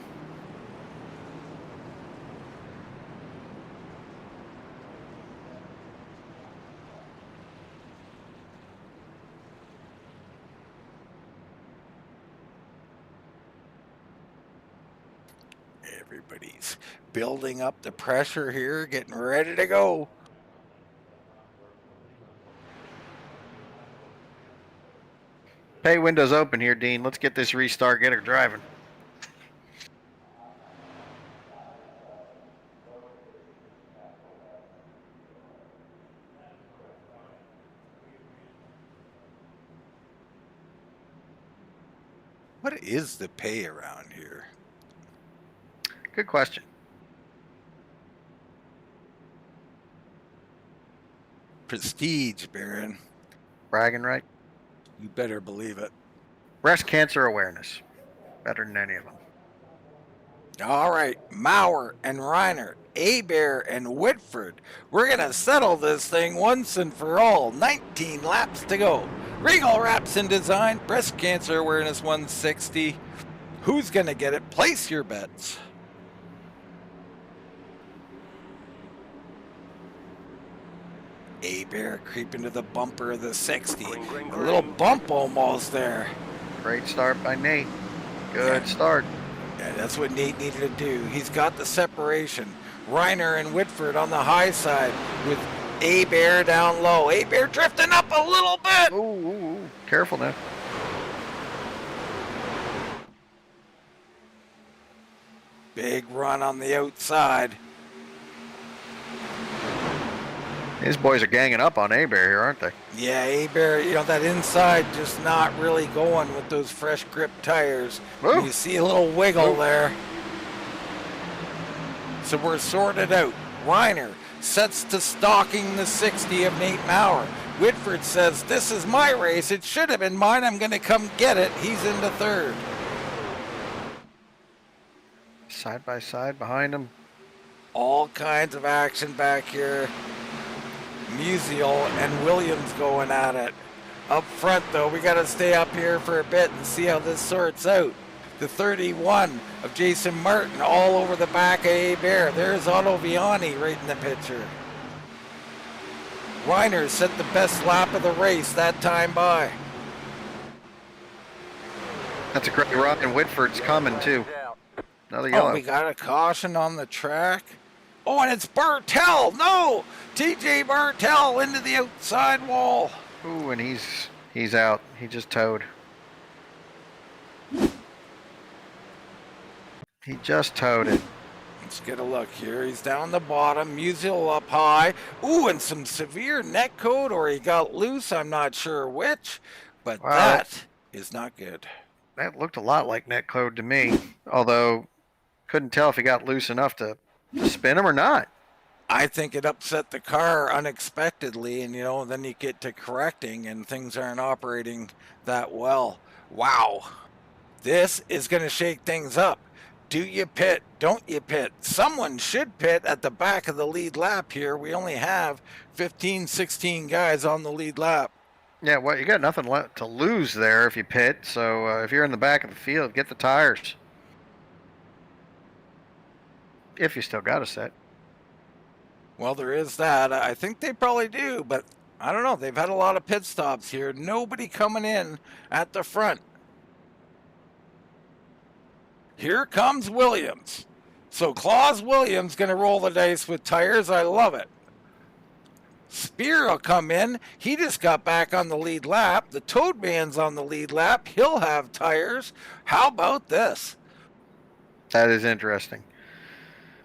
Everybody's building up the pressure here, getting ready to go.
Pay windows open here, Dean. Let's get this restart, get her driving.
What is the pay around here?
Good question.
Prestige, Baron.
Bragging right.
You better believe it.
Breast cancer awareness. Better than any of them.
All right, Maurer and Reiner, Bear and Whitford. We're going to settle this thing once and for all. 19 laps to go. Regal Wrapz in design, breast cancer awareness 160. Who's going to get it? Place your bets. Bear creeping to the bumper of the 60. A little bump almost there.
Great start by Nate. Good start.
Yeah, that's what Nate needed to do. He's got the separation. Reiner and Whitford on the high side with Bear down low. Bear drifting up a little bit.
Ooh. Careful now.
Big run on the outside.
These boys are ganging up on Bear here, aren't they?
Yeah, Bear, that inside just not really going with those fresh grip tires.
Ooh.
You see a little wiggle there. So we're sorted out. Reiner sets to stalking the 60 of Nate Maurer. Whitford says, this is my race. It should have been mine. I'm going to come get it. He's into third.
Side by side behind them.
All kinds of action back here. Musial and Williams going at it. Up front, though, we got to stay up here for a bit and see how this sorts out. The 31 of Jason Martin all over the back of Bear. There's Otto Viani right in the picture. Reiner set the best lap of the race that time by.
That's a great run, and Whitford's coming, too. Another yellow.
Oh, we got a caution on the track. Oh, and it's Bartel. No! TJ Bartel into the outside wall.
Ooh, and he's out. He just towed. He just towed it.
Let's get a look here. He's down the bottom. Musial up high. Ooh, and some severe neck code, or he got loose. I'm not sure which, but
Wow.
that is not good.
That looked a lot like net code to me, although couldn't tell if he got loose enough to spin him or not.
I think it upset the car unexpectedly, and then you get to correcting and things aren't operating that well. Wow. This is going to shake things up. Do you pit? Don't you pit? Someone should pit at the back of the lead lap here. We only have 15, 16 guys on the lead lap.
Yeah, well, you got nothing left to lose there if you pit, so if you're in the back of the field, get the tires. If you still got a set.
Well, there is that. I think they probably do, but I don't know. They've had a lot of pit stops here. Nobody coming in at the front. Here comes Williams. So Claus Williams going to roll the dice with tires. I love it. Spear will come in. He just got back on the lead lap. The Toad Man's on the lead lap. He'll have tires. How about this?
That is interesting.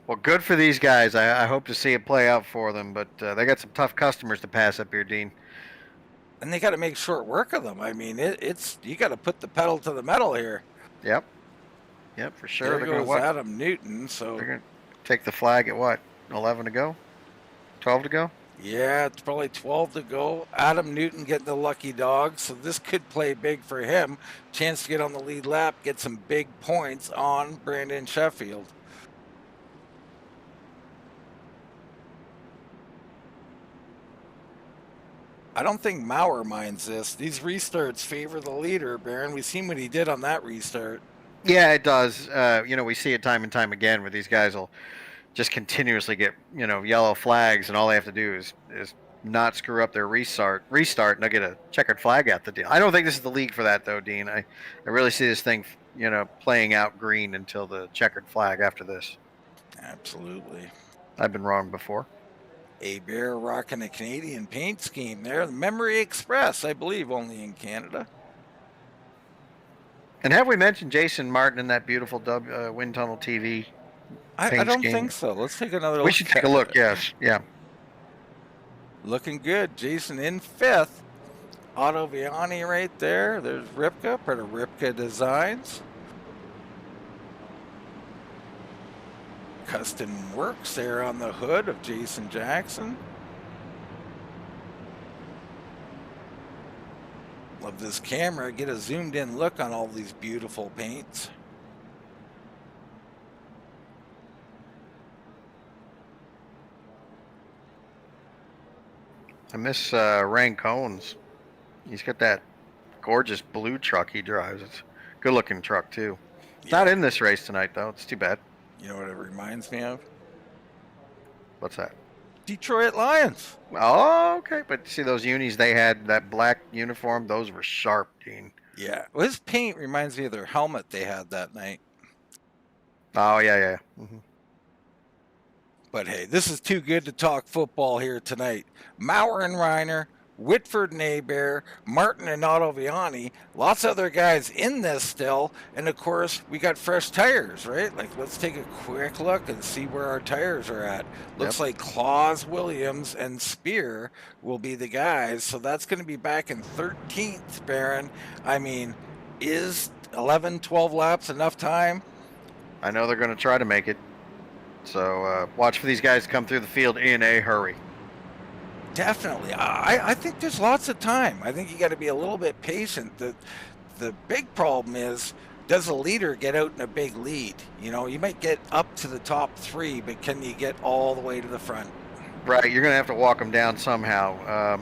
Well, good for these guys. I hope to see it play out for them, but they got some tough customers to pass up here, Dean.
And they got to make short work of them. I mean, it's you got to put the pedal to the metal here.
Yep, for sure.
There goes Adam Newton. So
they're going to take the flag at what? 11 to go? 12 to go?
Yeah, it's probably 12 to go. Adam Newton getting the lucky dog, so this could play big for him. Chance to get on the lead lap, get some big points on Brandon Sheffield. I don't think Maurer minds this. These restarts favor the leader, Baron. We've seen what he did on that restart.
Yeah, it does. We see it time and time again where these guys will just continuously get, yellow flags, and all they have to do is not screw up their restart, and they'll get a checkered flag out the deal. I don't think this is the league for that, though, Dean. I really see this thing, playing out green until the checkered flag after this.
Absolutely.
I've been wrong before.
A-Bear rocking a Canadian paint scheme there. The Memory Express, I believe, only in Canada.
And have we mentioned Jason Martin in that beautiful wind tunnel TV?
I don't think so. Let's take another look.
We should take a look, yes. Yeah.
Looking good. Jason in 5th. Otto Viani right there. There's Ripka, part of Ripka Designs. Custom Works there on the hood of Jason Jackson. Love this camera. Get a zoomed in look on all these beautiful paints.
I miss Rancone's. He's got that gorgeous blue truck he drives. It's a good-looking truck, too. It's not in this race tonight, though. It's too bad.
You know what it reminds me of?
What's that?
Detroit Lions.
Oh, okay. But see those unis they had, that black uniform? Those were sharp, Dean.
Yeah. Well, his paint reminds me of their helmet they had that night.
Oh, yeah. Mm-hmm.
But hey, this is too good to talk football here tonight. Maurer and Reiner, Whitford and Abear, Martin and Otto Viani, lots of other guys in this still, and of course we got fresh tires, right? Like, let's take a quick look and see where our tires are at. Looks like Claus Williams and Spear will be the guys, so that's going to be back in 13th, Baron. I mean, is 11, 12 laps enough time?
I know they're going to try to make it. So watch for these guys to come through the field in a hurry.
Definitely. I think there's lots of time. I think you got to be a little bit patient. The big problem is, does a leader get out in a big lead? You might get up to the top 3, but can you get all the way to the front?
Right. You're going to have to walk them down somehow.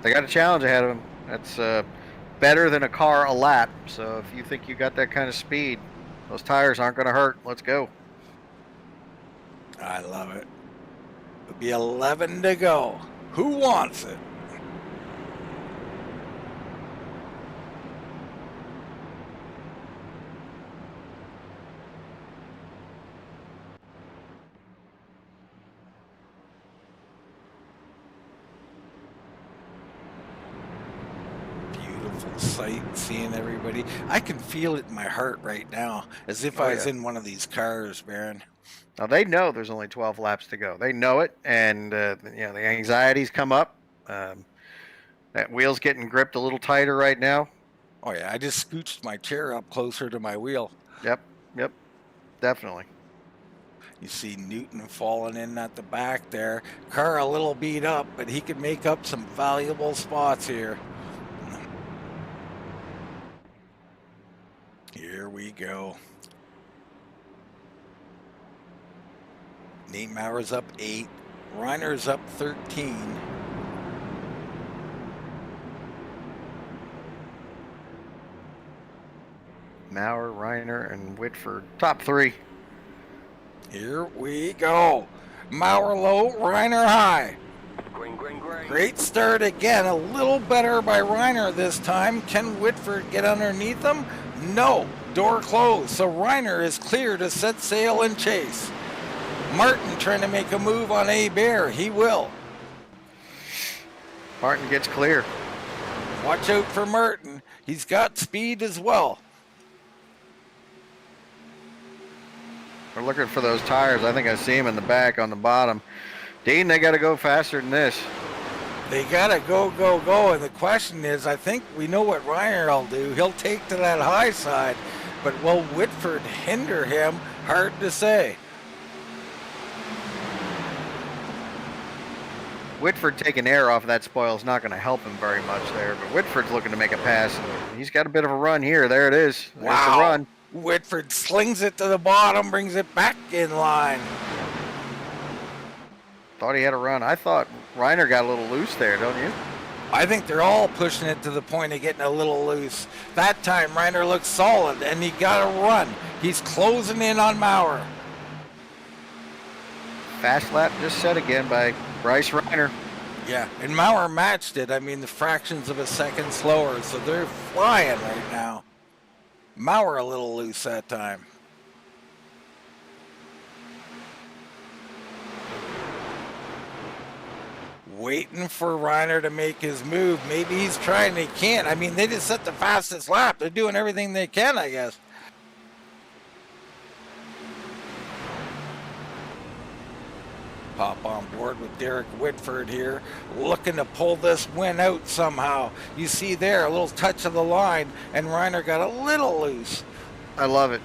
They got a challenge ahead of them. That's better than a car a lap. So if you think you got that kind of speed, those tires aren't going to hurt. Let's go.
I love it. It'll be 11 to go. Who wants it? Beautiful sight, seeing everybody. I can feel it in my heart right now, as if I was in one of these cars, Baron.
Now, they know there's only 12 laps to go. They know it, and the anxieties come up. That wheel's getting gripped a little tighter right now.
Oh, yeah, I just scooched my chair up closer to my wheel.
Yep, definitely.
You see Newton falling in at the back there. Car a little beat up, but he could make up some valuable spots here. Here we go. Nate Maurer's up 8. Reiner's up 13.
Maurer, Reiner, and Whitford. Top 3.
Here we go. Maurer low, Reiner high.
Green.
Great start again. A little better by Reiner this time. Can Whitford get underneath him? No. door closed, so Reiner is clear to set sail and chase. Martin trying to make a move on Bear. He will.
Martin gets clear.
Watch out for Martin. He's got speed as well.
We're looking for those tires. I think I see them in the back on the bottom. Dean, they got to go faster than this.
They got to go, go, go. And the question is, I think we know what Reiner will do. He'll take to that high side. But will Whitford hinder him? Hard to say.
Whitford taking air off of that spoil is not going to help him very much there. But Whitford's looking to make a pass. And he's got a bit of a run here. There it is. There's
Wow.
the run.
Whitford slings it to the bottom, brings it back in line.
Thought he had a run. I thought Reiner got a little loose there, don't you?
I think they're all pushing it to the point of getting a little loose. That time, Reiner looks solid, and he got a run. He's closing in on Maurer.
Fast lap just set again by Bryce Reiner.
Yeah, and Maurer matched it. I mean, the fractions of a second slower, so they're flying right now. Maurer a little loose that time. Waiting for Reiner to make his move. Maybe he's trying, he can't. I mean, they just set the fastest lap. They're doing everything they can, I guess. Pop on board with Derek Whitford here, looking to pull this win out somehow. You see there, a little touch of the line, and Reiner got a little loose.
I love it.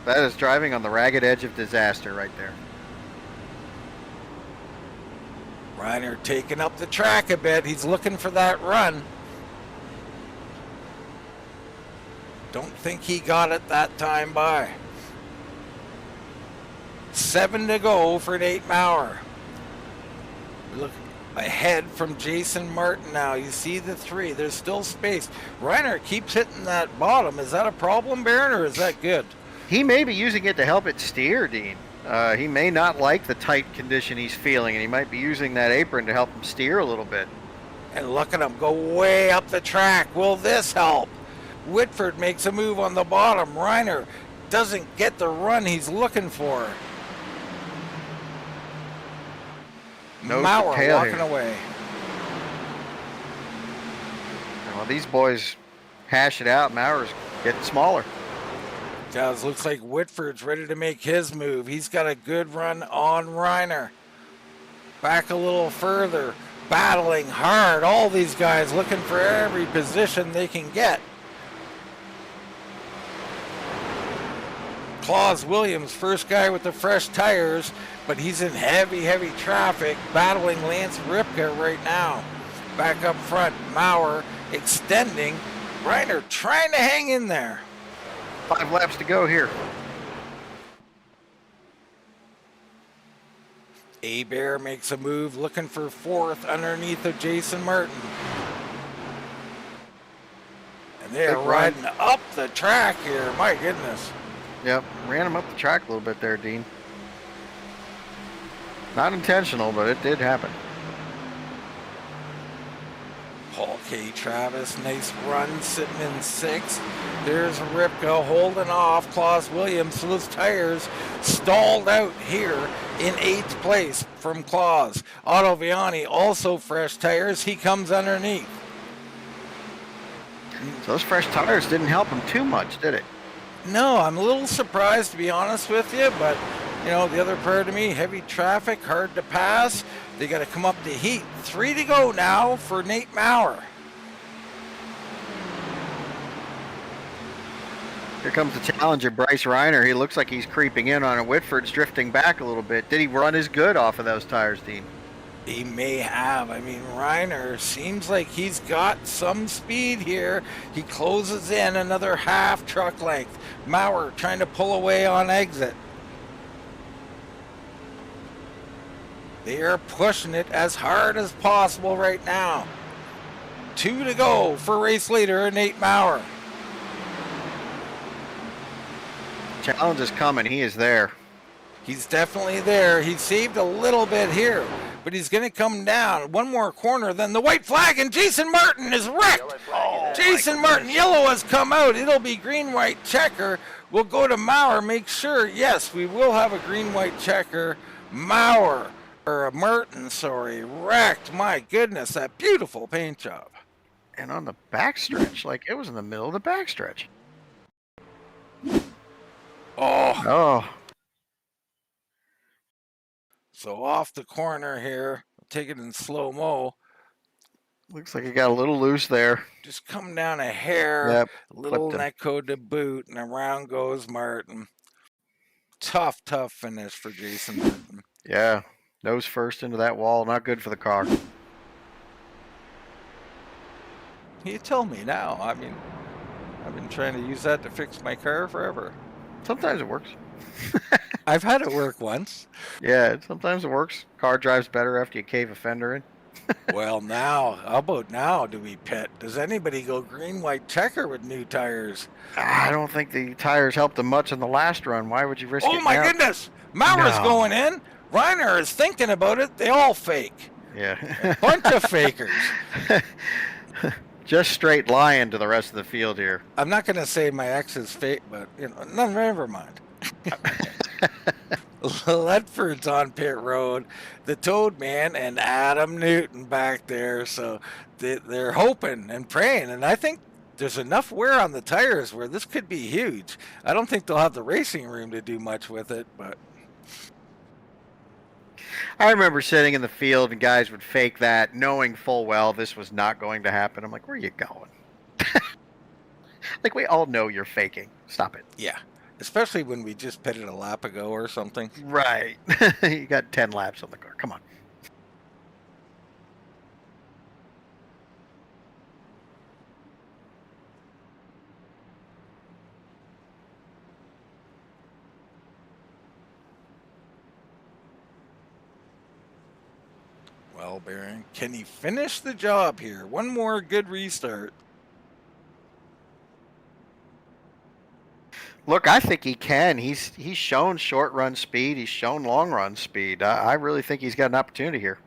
That is driving on the ragged edge of disaster right there.
Reiner taking up the track a bit. He's looking for that run. Don't think he got it that time by. 7 to go for Nate Maurer. Look ahead from Jason Martin now. You see the 3. There's still space. Reiner keeps hitting that bottom. Is that a problem, Baron, or is that good?
He may be using it to help it steer, Dean. He may not like the tight condition he's feeling, and he might be using that apron to help him steer a little bit.
And look at him go way up the track. Will this help? Whitford makes a move on the bottom. Reiner doesn't get the run he's looking for. Maurer walking away.
Well, these boys hash it out. Maurer's getting smaller.
Does looks like Whitford's ready to make his move. He's got a good run on Reiner. Back a little further, battling hard. All these guys looking for every position they can get. Claus Williams, first guy with the fresh tires, but he's in heavy, heavy traffic, battling Lance Ripka right now. Back up front, Maurer extending. Reiner trying to hang in there.
5 laps to go here.
Bear makes a move, looking for 4th underneath of Jason Martin. And they're riding up the track here. My goodness.
Yep, ran him up the track a little bit there, Dean. Not intentional, but it did happen.
Paul K. Travis, nice run, sitting in 6th. There's Ripka holding off Claus Williams. So those tires stalled out here in 8th place from Claus. Otto Viani, also fresh tires. He comes underneath.
So those fresh tires didn't help him too much, did it?
No, I'm a little surprised, to be honest with you, but you know, the other part of me, heavy traffic, hard to pass. They got to come up to heat. 3 to go now for Nate Maurer.
Here comes the challenger, Bryce Reiner. He looks like he's creeping in on it. Whitford's drifting back a little bit. Did he run as good off of those tires, Dean?
He may have. I mean, Reiner seems like he's got some speed here. He closes in another half truck length. Maurer trying to pull away on exit. They are pushing it as hard as possible right now. 2 to go for race leader Nate Maurer.
Challenge is coming. He is there.
He's definitely there. He saved a little bit here. but he's going to come down one more corner, then the white flag, and Jason Martin is wrecked.
Yellow flag is
Jason Martin, yellow has come out. It'll be green-white checker. We'll go to Maurer, make sure. Yes, we will have a green-white checker. Maurer, or Martin, sorry, wrecked. My goodness, that beautiful paint job.
And on the backstretch, like it was in the middle of the backstretch. Oh.
So off the corner here, take it in slow-mo.
Looks like he got a little loose there.
Just come down a hair,
Yep,
little
clipped him.
Neko to boot, and around goes Martin. Tough finish for Jason Martin.
Yeah, nose first into that wall. Not good for the car.
You tell me now. I mean, I've been trying to use that to fix my car forever.
Sometimes it works.
I've had it work once.
Yeah, sometimes it works. Car drives better after you cave a fender in.
Well, now, how about now do we pit? Does anybody go green-white checker with new tires?
I don't think the tires helped him much in the last run. Why would you risk it
Oh, my
now?
goodness. Maurer's
No.
going in. Reiner is thinking about it. They all fake.
Yeah.
Bunch of fakers.
Just straight lying to the rest of the field here.
I'm not going to say my ex is fake, but, never mind. Ledford's on pit road, the Toad Man, and Adam Newton back there. So they're hoping and praying, and I think there's enough wear on the tires where this could be huge. I don't think they'll have the racing room to do much with it, but
I remember sitting in the field and guys would fake that, knowing full well this was not going to happen. I'm like, where are you going? Like, we all know you're faking. Stop it.
yeah. Especially when we just pitted a lap ago or something.
Right. You got 10 laps on the car. Come on.
Well, Baron, can he finish the job here? One more good restart.
Look, I think he can. He's shown short run speed. He's shown long run speed. I really think he's got an opportunity here.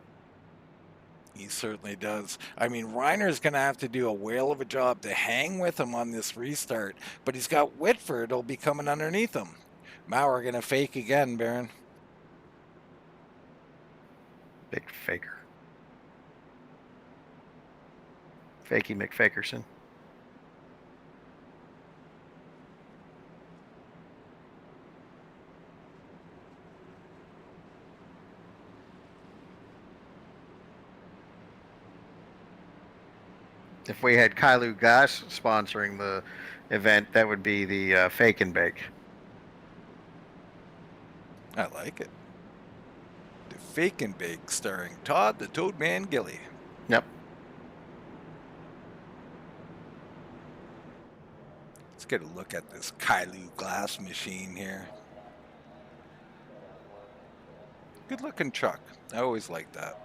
He certainly does. I mean, Reiner's going to have to do a whale of a job to hang with him on this restart, but he's got Whitford who'll be coming underneath him. Maurer going to fake again, Baron.
Big faker. Fakey McFakerson. If we had Kailu Gas sponsoring the event, that would be the Fake and Bake.
I like it. The Fake and Bake starring Todd the Toad Man Gilly.
Yep.
Let's get a look at this Kailu glass machine here. Good looking truck. I always like that.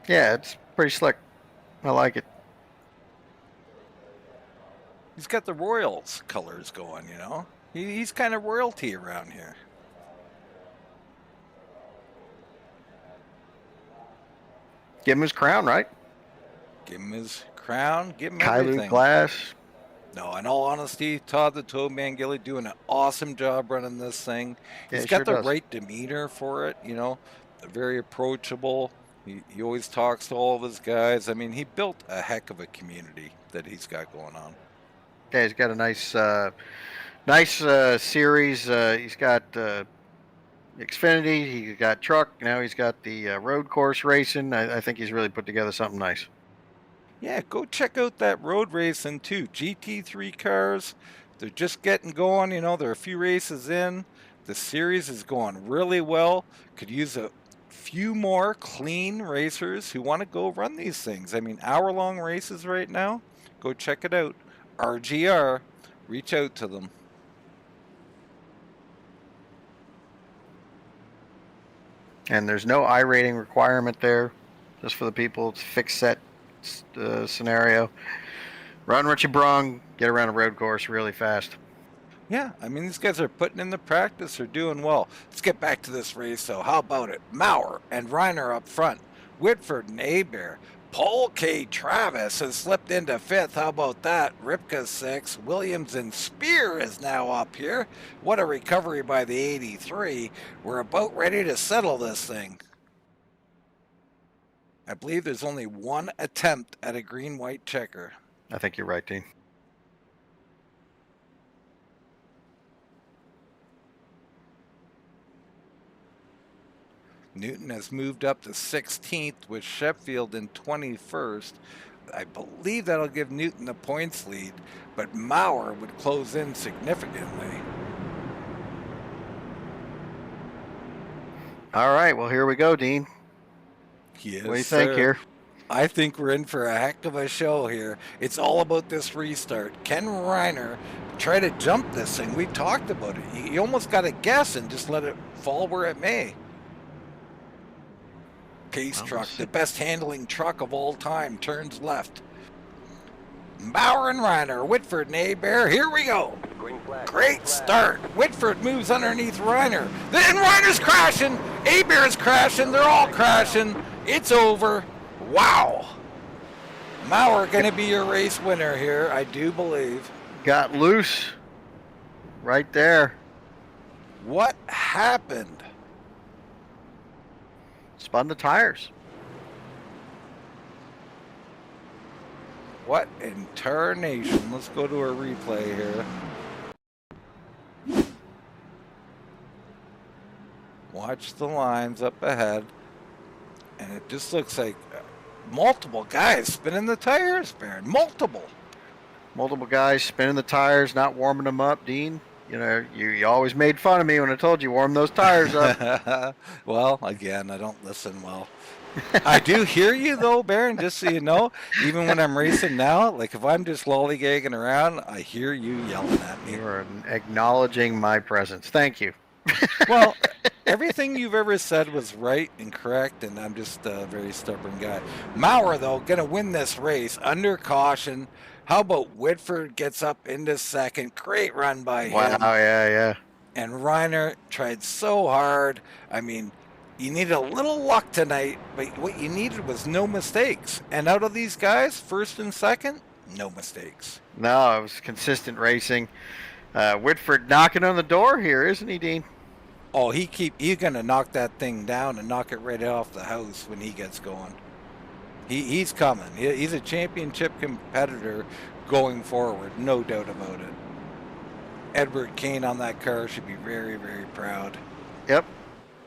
Yeah, it's pretty slick. I like it.
He's got the Royals colors going, you know. He's kind of royalty around here.
Give him his crown, right?
Give him his crown. Give him
Kailu
everything.
Glass.
No, in all honesty, Todd the Toad Man Gilly doing an awesome job running this thing.
Yeah,
He's
he
got
sure
the
does.
right demeanor for it, you know. Very approachable. He always talks to all of his guys. I mean, he built a heck of a community that he's got going on.
Yeah, he's got a nice series. He's got Xfinity. He's got truck. Now he's got the road course racing. I think he's really put together something nice.
Yeah, go check out that road racing too. GT3 cars, they're just getting going. You know, they're a few races in. The series is going really well. Could use a few more clean racers who want to go run these things. I mean, hour-long races right now. Go check it out. RGR, reach out to them.
And there's no I rating requirement there, just for the people. It's a fixed set scenario. Run what you brung, get around a road course really fast.
Yeah, I mean, these guys are putting in the practice. They're doing well. Let's get back to this race, so how about it? Maurer and Reiner up front. Whitford and Abear. Paul K. Travis has slipped into fifth. How about that? Ripka sixth. Williams and Spear is now up here. What a recovery by the 83. We're about ready to settle this thing. I believe there's only one attempt at a green-white checker.
I think you're right, Dean.
Newton has moved up to 16th with Sheffield in 21st. I believe that'll give Newton the points lead, but Maurer would close in significantly.
All right, well, here we go, Dean.
Yes,
What do you think
sir.
here?
I think we're in for a heck of a show here. It's all about this restart. Can Reiner try to jump this thing? We talked about it. You almost got to guess and just let it fall where it may. Pace truck, the best handling truck of all time, turns left. Bauer and Reiner, Whitford and Abear, here we go.
Green flag.
Great start. Whitford moves underneath Reiner. Then Reiner's crashing. Abear's crashing. They're all crashing. It's over. Wow. Maurer going to be your race winner here, I do believe.
Got loose right there.
What happened?
Spun the tires.
What in tarnation? Let's go to a replay here. Watch the lines up ahead. And it just looks like multiple guys spinning the tires, Baron. Multiple
guys spinning the tires, not warming them up, Dean. You know, you always made fun of me when I told you warm those tires up.
Well, again, I don't listen well. I do hear you though, Baron, just so you know. Even when I'm racing now, like if I'm just lollygagging around, I hear you yelling at me.
You are acknowledging my presence. Thank you.
Well, everything you've ever said was right and correct, and I'm just a very stubborn guy. Maurer, though, going to win this race under caution. How about Whitford gets up into second? Great run by him.
Wow, yeah.
And Reiner tried so hard. I mean, you needed a little luck tonight, but what you needed was no mistakes. And out of these guys, first and second, no mistakes.
No, it was consistent racing. Whitford knocking on the door here, isn't he, Dean?
Oh, he's gonna knock that thing down and knock it right off the house when he gets going. He's coming. He's a championship competitor going forward, no doubt about it. Edward Kane on that car should be very, very proud.
Yep.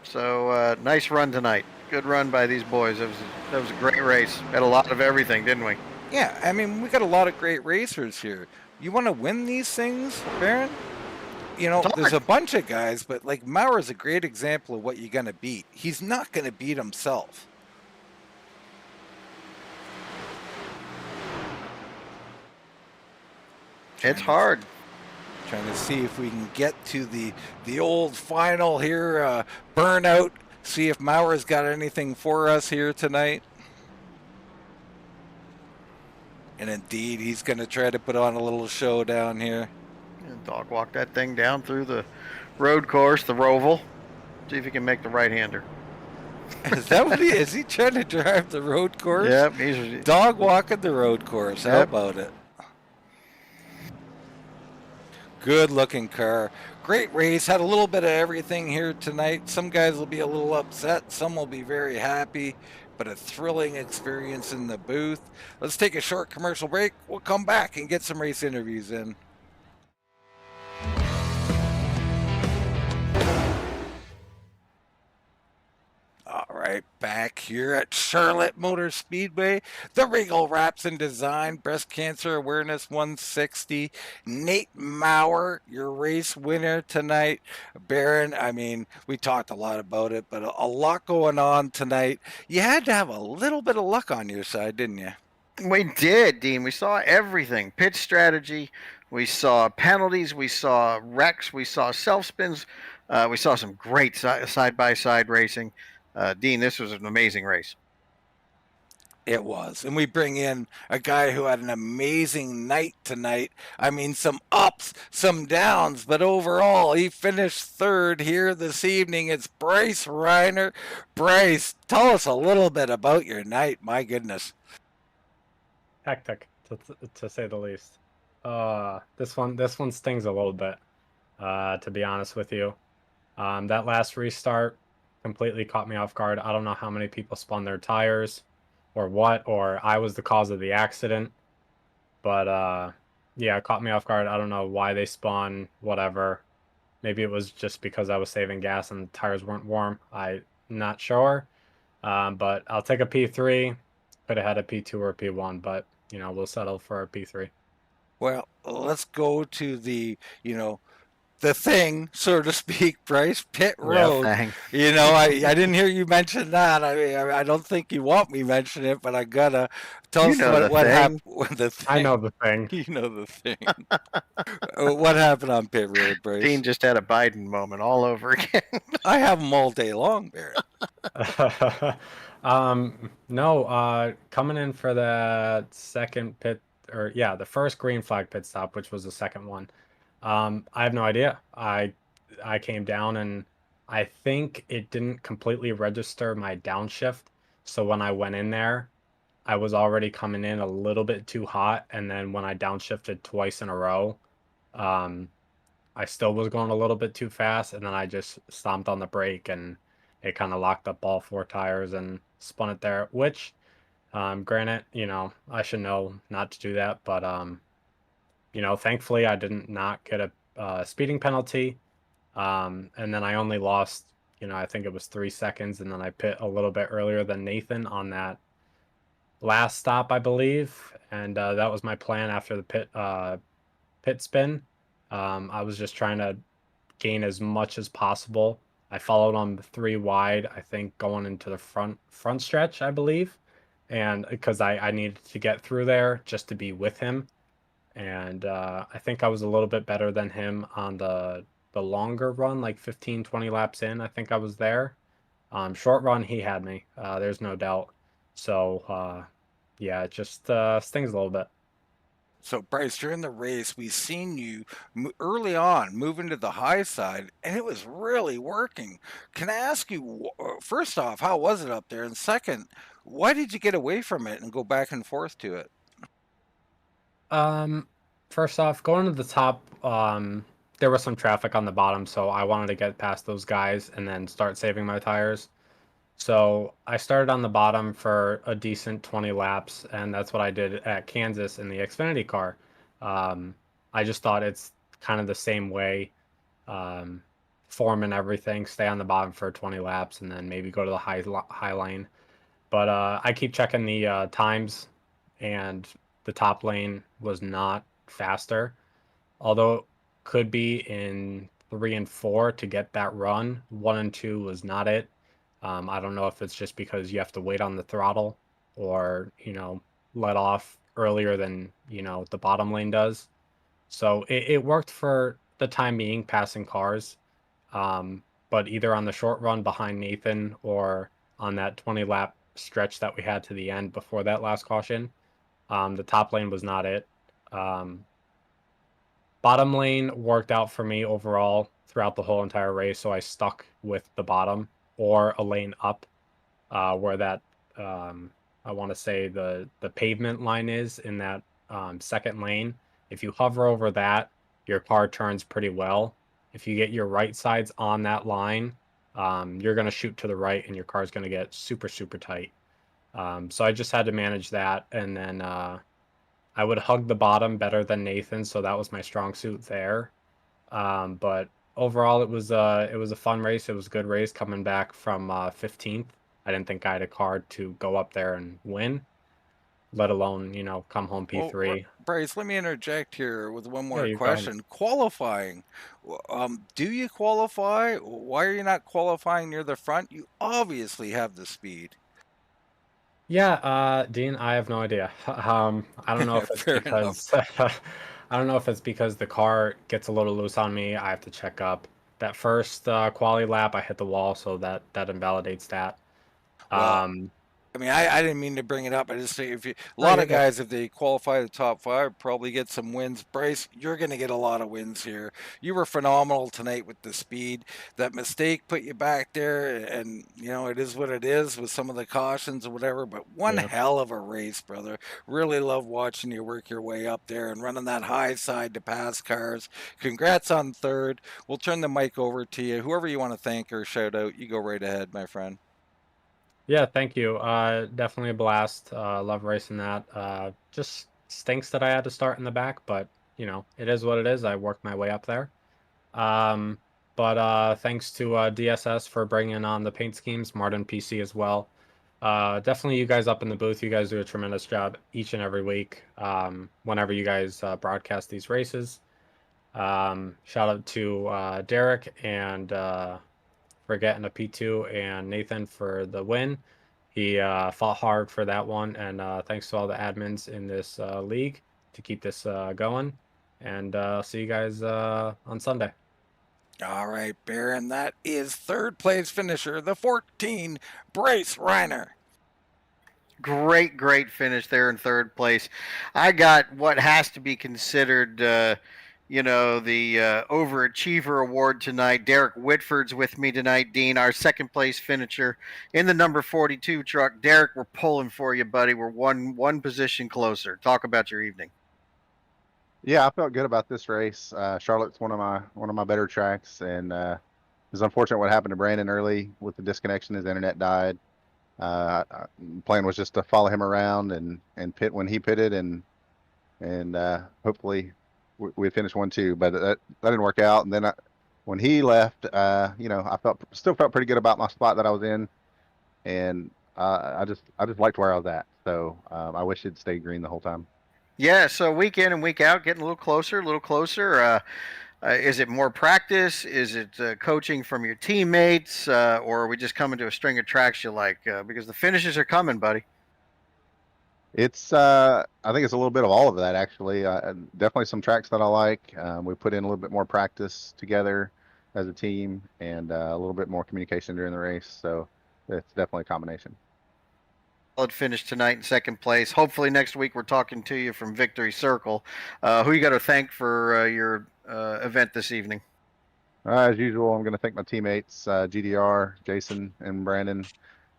So nice run tonight. Good run by these boys. That was a great race. Had a lot of everything, didn't we?
Yeah, I mean, we got a lot of great racers here. You want to win these things, Baron? You know, there's a bunch of guys, but like Maurer's a great example of what you're going to beat. He's not going to beat himself.
It's hard.
Trying to see if we can get to the old final here, burnout. See if Maurer's got anything for us here tonight. And indeed, he's going to try to put on a little show down here.
And dog walk that thing down through the road course, the Roval. See if he can make the right-hander.
Is that what is he trying to drive the road course?
Yep. He's
Dog walking the road course. How about it? Good looking car. Great race. Had a little bit of everything here tonight. Some guys will be a little upset. Some will be very happy. But a thrilling experience in the booth. Let's take a short commercial break. We'll come back and get some race interviews in. All right, back here at Charlotte Motor Speedway, the Regal Wrapz and Design Breast Cancer Awareness 160. Nate Maurer, your race winner tonight. Baron, I mean, we talked a lot about it, but a lot going on tonight. You had to have a little bit of luck on your side, didn't you?
We did, Dean. We saw everything. Pitch strategy. We saw penalties. We saw wrecks. We saw self-spins. We saw some great side-by-side racing. Dean, this was an amazing race.
It was. And we bring in a guy who had an amazing night tonight. I mean, some ups, some downs, but overall, he finished third here this evening. It's Bryce Reiner. Bryce, tell us a little bit about your night. My goodness.
Hectic, to say the least. This one stings a little bit, to be honest with you. That last restart completely caught me off guard. I don't know how many people spun their tires or what, or I was the cause of the accident. But yeah, it caught me off guard. I don't know why they spun, whatever. Maybe it was just because I was saving gas and the tires weren't warm. I'm not sure. But I'll take a P3. Could have had a P2 or a P1, but we'll settle for a P3.
Well, let's go to the thing, so to speak, Bryce, pit road.
Thing.
I didn't hear you mention that. I mean, I don't think you want me to mention it, but I gotta tell us what happened. The thing.
I know the thing.
You know the thing. What happened on pit road, Bryce?
Dean just had a Biden moment all over again.
I have them all day long, Barrett.
No, coming in for the second pit, or yeah, the first green flag pit stop, which was the second one. I have no idea. I came down and I think it didn't completely register my downshift. So when I went in there, I was already coming in a little bit too hot. And then when I downshifted twice in a row, I still was going a little bit too fast. And then I just stomped on the brake and it kind of locked up all four tires and spun it there, which, granted, I should know not to do that, but, thankfully I didn't not get a speeding penalty. And then I only lost, I think it was 3 seconds, and then I pit a little bit earlier than Nathan on that last stop, I believe. And that was my plan after the pit spin. I was just trying to gain as much as possible. I followed on the 3 wide, I think going into the front stretch, I believe. And because I needed to get through there just to be with him. And I think I was a little bit better than him on the longer run, like 15, 20 laps in. I think I was there. Short run, he had me. There's no doubt. So, yeah, it just stings a little bit.
So, Bryce, during the race, we seen you early on move into the high side, and it was really working. Can I ask you, first off, how was it up there? And second, why did you get away from it and go back and forth to it?
First off, going to the top, there was some traffic on the bottom, so I wanted to get past those guys and then start saving my tires. So I started on the bottom for a decent 20 laps, and that's what I did at Kansas in the Xfinity car. I just thought it's kind of the same way, form and everything, stay on the bottom for 20 laps, and then maybe go to the high lane. But I keep checking the times, and the top lane was not faster, although it could be in 3 and 4 to get that run. 1 and 2 was not it. I don't know if it's just because you have to wait on the throttle or, let off earlier than, the bottom lane does. So it worked for the time being, passing cars. But either on the short run behind Nathan or on that 20 lap stretch that we had to the end before that last caution, the top lane was not it. Bottom lane worked out for me overall throughout the whole entire race, so I stuck with the bottom or a lane up, where that I want to say the pavement line is in that second lane. If you hover over that, your car turns pretty well. If you get your right sides on that line, you're going to shoot to the right and your car's going to get super, super tight. So I just had to manage that, and then I would hug the bottom better than Nathan, so that was my strong suit there. But overall, it was a fun race. It was a good race coming back from 15th. I didn't think I had a car to go up there and win, let alone come home P3.
Well, Bryce, let me interject here with one more
Yeah,
question. Qualifying, do you qualify? Why are you not qualifying near the front? You obviously have the speed.
Yeah, Dean, I have no idea. I don't know if it's
Fair
because I don't know if it's because the car gets a little loose on me. I have to check up. That first quali lap, I hit the wall, so that invalidates that.
Well, I mean, I didn't mean to bring it up. I just say a
No,
lot
you're
of
good.
guys, if they qualify the top five, probably get some wins. Bryce, you're going to get a lot of wins here. You were phenomenal tonight with the speed. That mistake put you back there, and you know it is what it is with some of the cautions or whatever. But one
Yeah.
hell of a race, brother. Really love watching you work your way up there and running that high side to pass cars. Congrats on third. We'll turn the mic over to you. Whoever you want to thank or shout out, you go right ahead, my friend.
Yeah, thank you. Definitely a blast. Love racing that. Just stinks that I had to start in the back, but you know, it is what it is. I worked my way up there. Um, but thanks to DSS for bringing on the paint schemes, Martin PC as well. Definitely you guys up in the booth. You guys do a tremendous job each and every week. Whenever you guys broadcast these races. Shout out to Derek and for getting a P2 and Nathan for the win. He fought hard for that one, and thanks to all the admins in this league to keep this going. And see you guys on Sunday.
All right, Baron, that is third place finisher, the 14, Bryce Reiner.
Great finish there in third place. I got what has to be considered, the overachiever award tonight. Derek Whitford's with me tonight, Dean, our second place finisher in the number 42 truck. Derek, we're pulling for you, buddy. We're one position closer. Talk about your evening.
Yeah, I felt good about this race. Charlotte's one of my better tracks, and it was unfortunate what happened to Brandon early with the disconnection. His internet died. Plan was just to follow him around and pit when he pitted, and hopefully we'd finish 1-2. But that didn't work out. And then when he left, I still felt pretty good about my spot that I was in, and I just liked where I was at. So I wish it'd stayed green the whole time.
Yeah, so week in and week out, getting a little closer, is it more practice? Is it coaching from your teammates? Or are we just coming to a string of tracks you like? Because the finishes are coming, buddy.
It's I think it's a little bit of all of that, actually. Definitely some tracks that I like. We put in a little bit more practice together as a team, and a little bit more communication during the race. So it's definitely a combination.
Solid finish tonight in second place. Hopefully next week we're talking to you from Victory Circle. Who you got to thank for your event this evening?
As usual, I'm going to thank my teammates, GDR, Jason, and Brandon.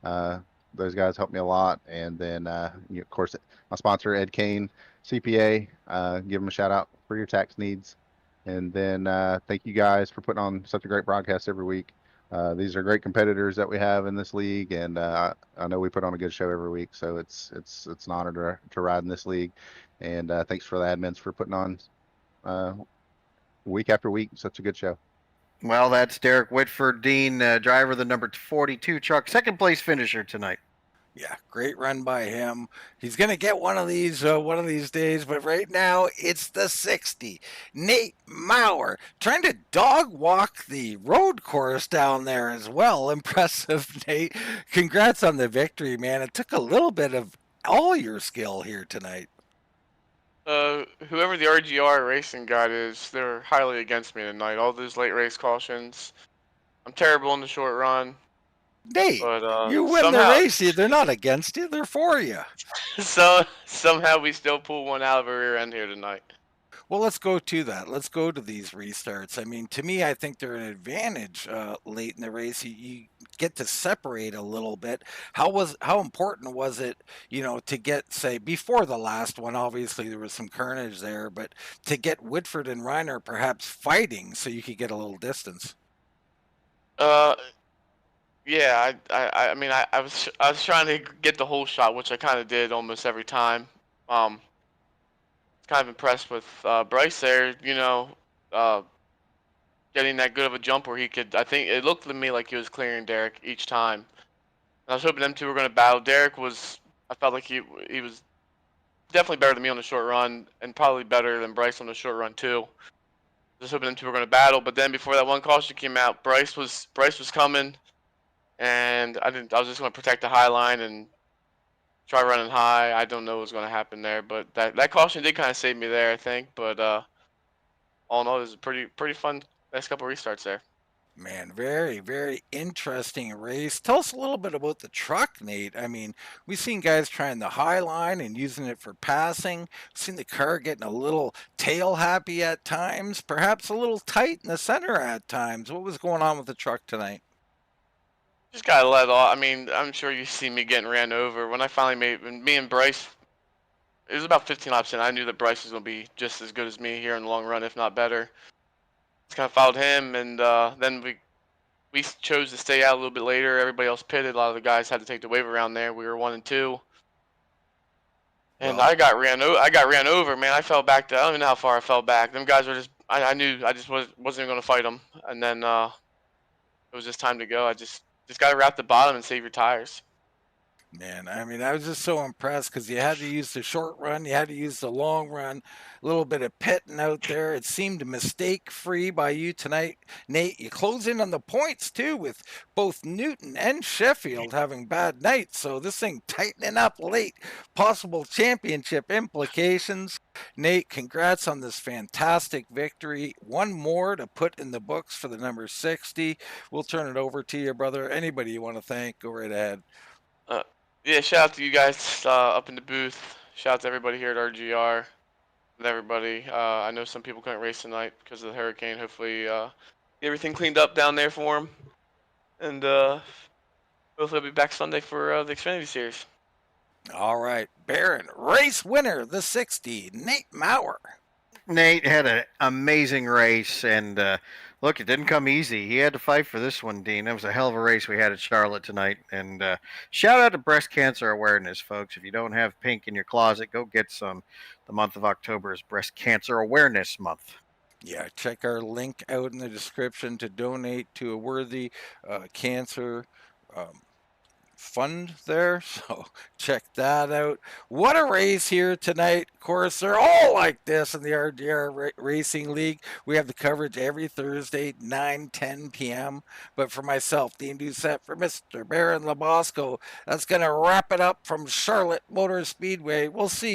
Those guys helped me a lot. And then, of course, my sponsor, Ed Kane, CPA. Give them a shout out for your tax needs. And then thank you guys for putting on such a great broadcast every week. These are great competitors that we have in this league, and I know we put on a good show every week. So it's an honor to ride in this league. And thanks for the admins for putting on week after week such a good show.
Well, that's Derek Whitford, Dean, driver of the number 42 truck, second place finisher tonight.
Yeah, great run by him. He's going to get one of these days, but right now it's the 60. Nate Maurer trying to dog walk the road course down there as well. Impressive, Nate. Congrats on the victory, man. It took a little bit of all your skill here tonight.
Whoever the RGR racing guy is, they're highly against me tonight. All those late race cautions. I'm terrible in the short run.
Nate,
But
you win the race. They're not against you. They're for you.
So somehow we still pull one out of our rear end here tonight.
Well, let's go to that. Let's go to these restarts. I mean, to me, I think they're an advantage late in the race. You get to separate a little bit. How important was it, to get, say, before the last one? Obviously, there was some carnage there, but to get Whitford and Reiner perhaps fighting so you could get a little distance.
Yeah, I mean, I was trying to get the whole shot, which I kind of did almost every time. Kind of impressed with Bryce there, getting that good of a jump where he could. I think it looked to me like he was clearing Derek each time. And I was hoping them two were going to battle. I felt like he was definitely better than me on the short run, and probably better than Bryce on the short run too. Just hoping them two were going to battle, but then before that one caution came out, Bryce was coming. And I was just going to protect the high line and try running high. I don't know what was going to happen there, but that caution did kind of save me there, I think. But all in all, it was a pretty fun next couple of restarts there.
Man, very, very interesting race. Tell us a little bit about the truck, Nate. I mean, we've seen guys trying the high line and using it for passing. We've seen the car getting a little tail happy at times, perhaps a little tight in the center at times. What was going on with the truck tonight?
Just gotta let off. I mean, I'm sure you see me getting ran over. When I finally when me and Bryce, it was about 15 laps in. I knew that Bryce was gonna be just as good as me here in the long run, if not better. Just kind of followed him, and then we chose to stay out a little bit later. Everybody else pitted. A lot of the guys had to take the wave around there. We were 1 and 2, and
Well,
I got ran. I got ran over, man. I fell back. I don't even know how far I fell back. Them guys were just. I knew I just wasn't going to fight them, and then it was just time to go. I just got to wrap the bottom and save your tires.
man, I mean, I was just so impressed because you had to use the short run, you had to use the long run, a little bit of pitting out there. It seemed mistake free by you tonight, Nate. You close in on the points too, with both Newton and Sheffield having bad nights. So this thing tightening up late, possible championship implications. Nate, congrats on this fantastic victory. One more to put in the books for the number 60. We'll turn it over to you, brother. Anybody you want to thank, go right ahead.
Yeah, shout out to you guys up in the booth. Shout out to everybody here at RGR and everybody. I know some people couldn't race tonight because of the hurricane. Hopefully, get everything cleaned up down there for them. And hopefully I'll be back Sunday for the Xfinity Series.
All right, Baron, race winner, the 60, Nate Maurer.
Nate had an amazing race, and look, it didn't come easy. He had to fight for this one, Dean. That was a hell of a race we had at Charlotte tonight. And shout out to breast cancer awareness, folks. If you don't have pink in your closet, go get some. The month of October is Breast Cancer Awareness Month.
Yeah, check our link out in the description to donate to a worthy cancer fund there. So check that out. What a race here tonight. Of course, they're all like this in the RGR Racing League. We have the coverage every Thursday, 9:10 p.m. But for myself, Dean Doucette, for Mr. Baron Labosco, that's going to wrap it up from Charlotte Motor Speedway. We'll see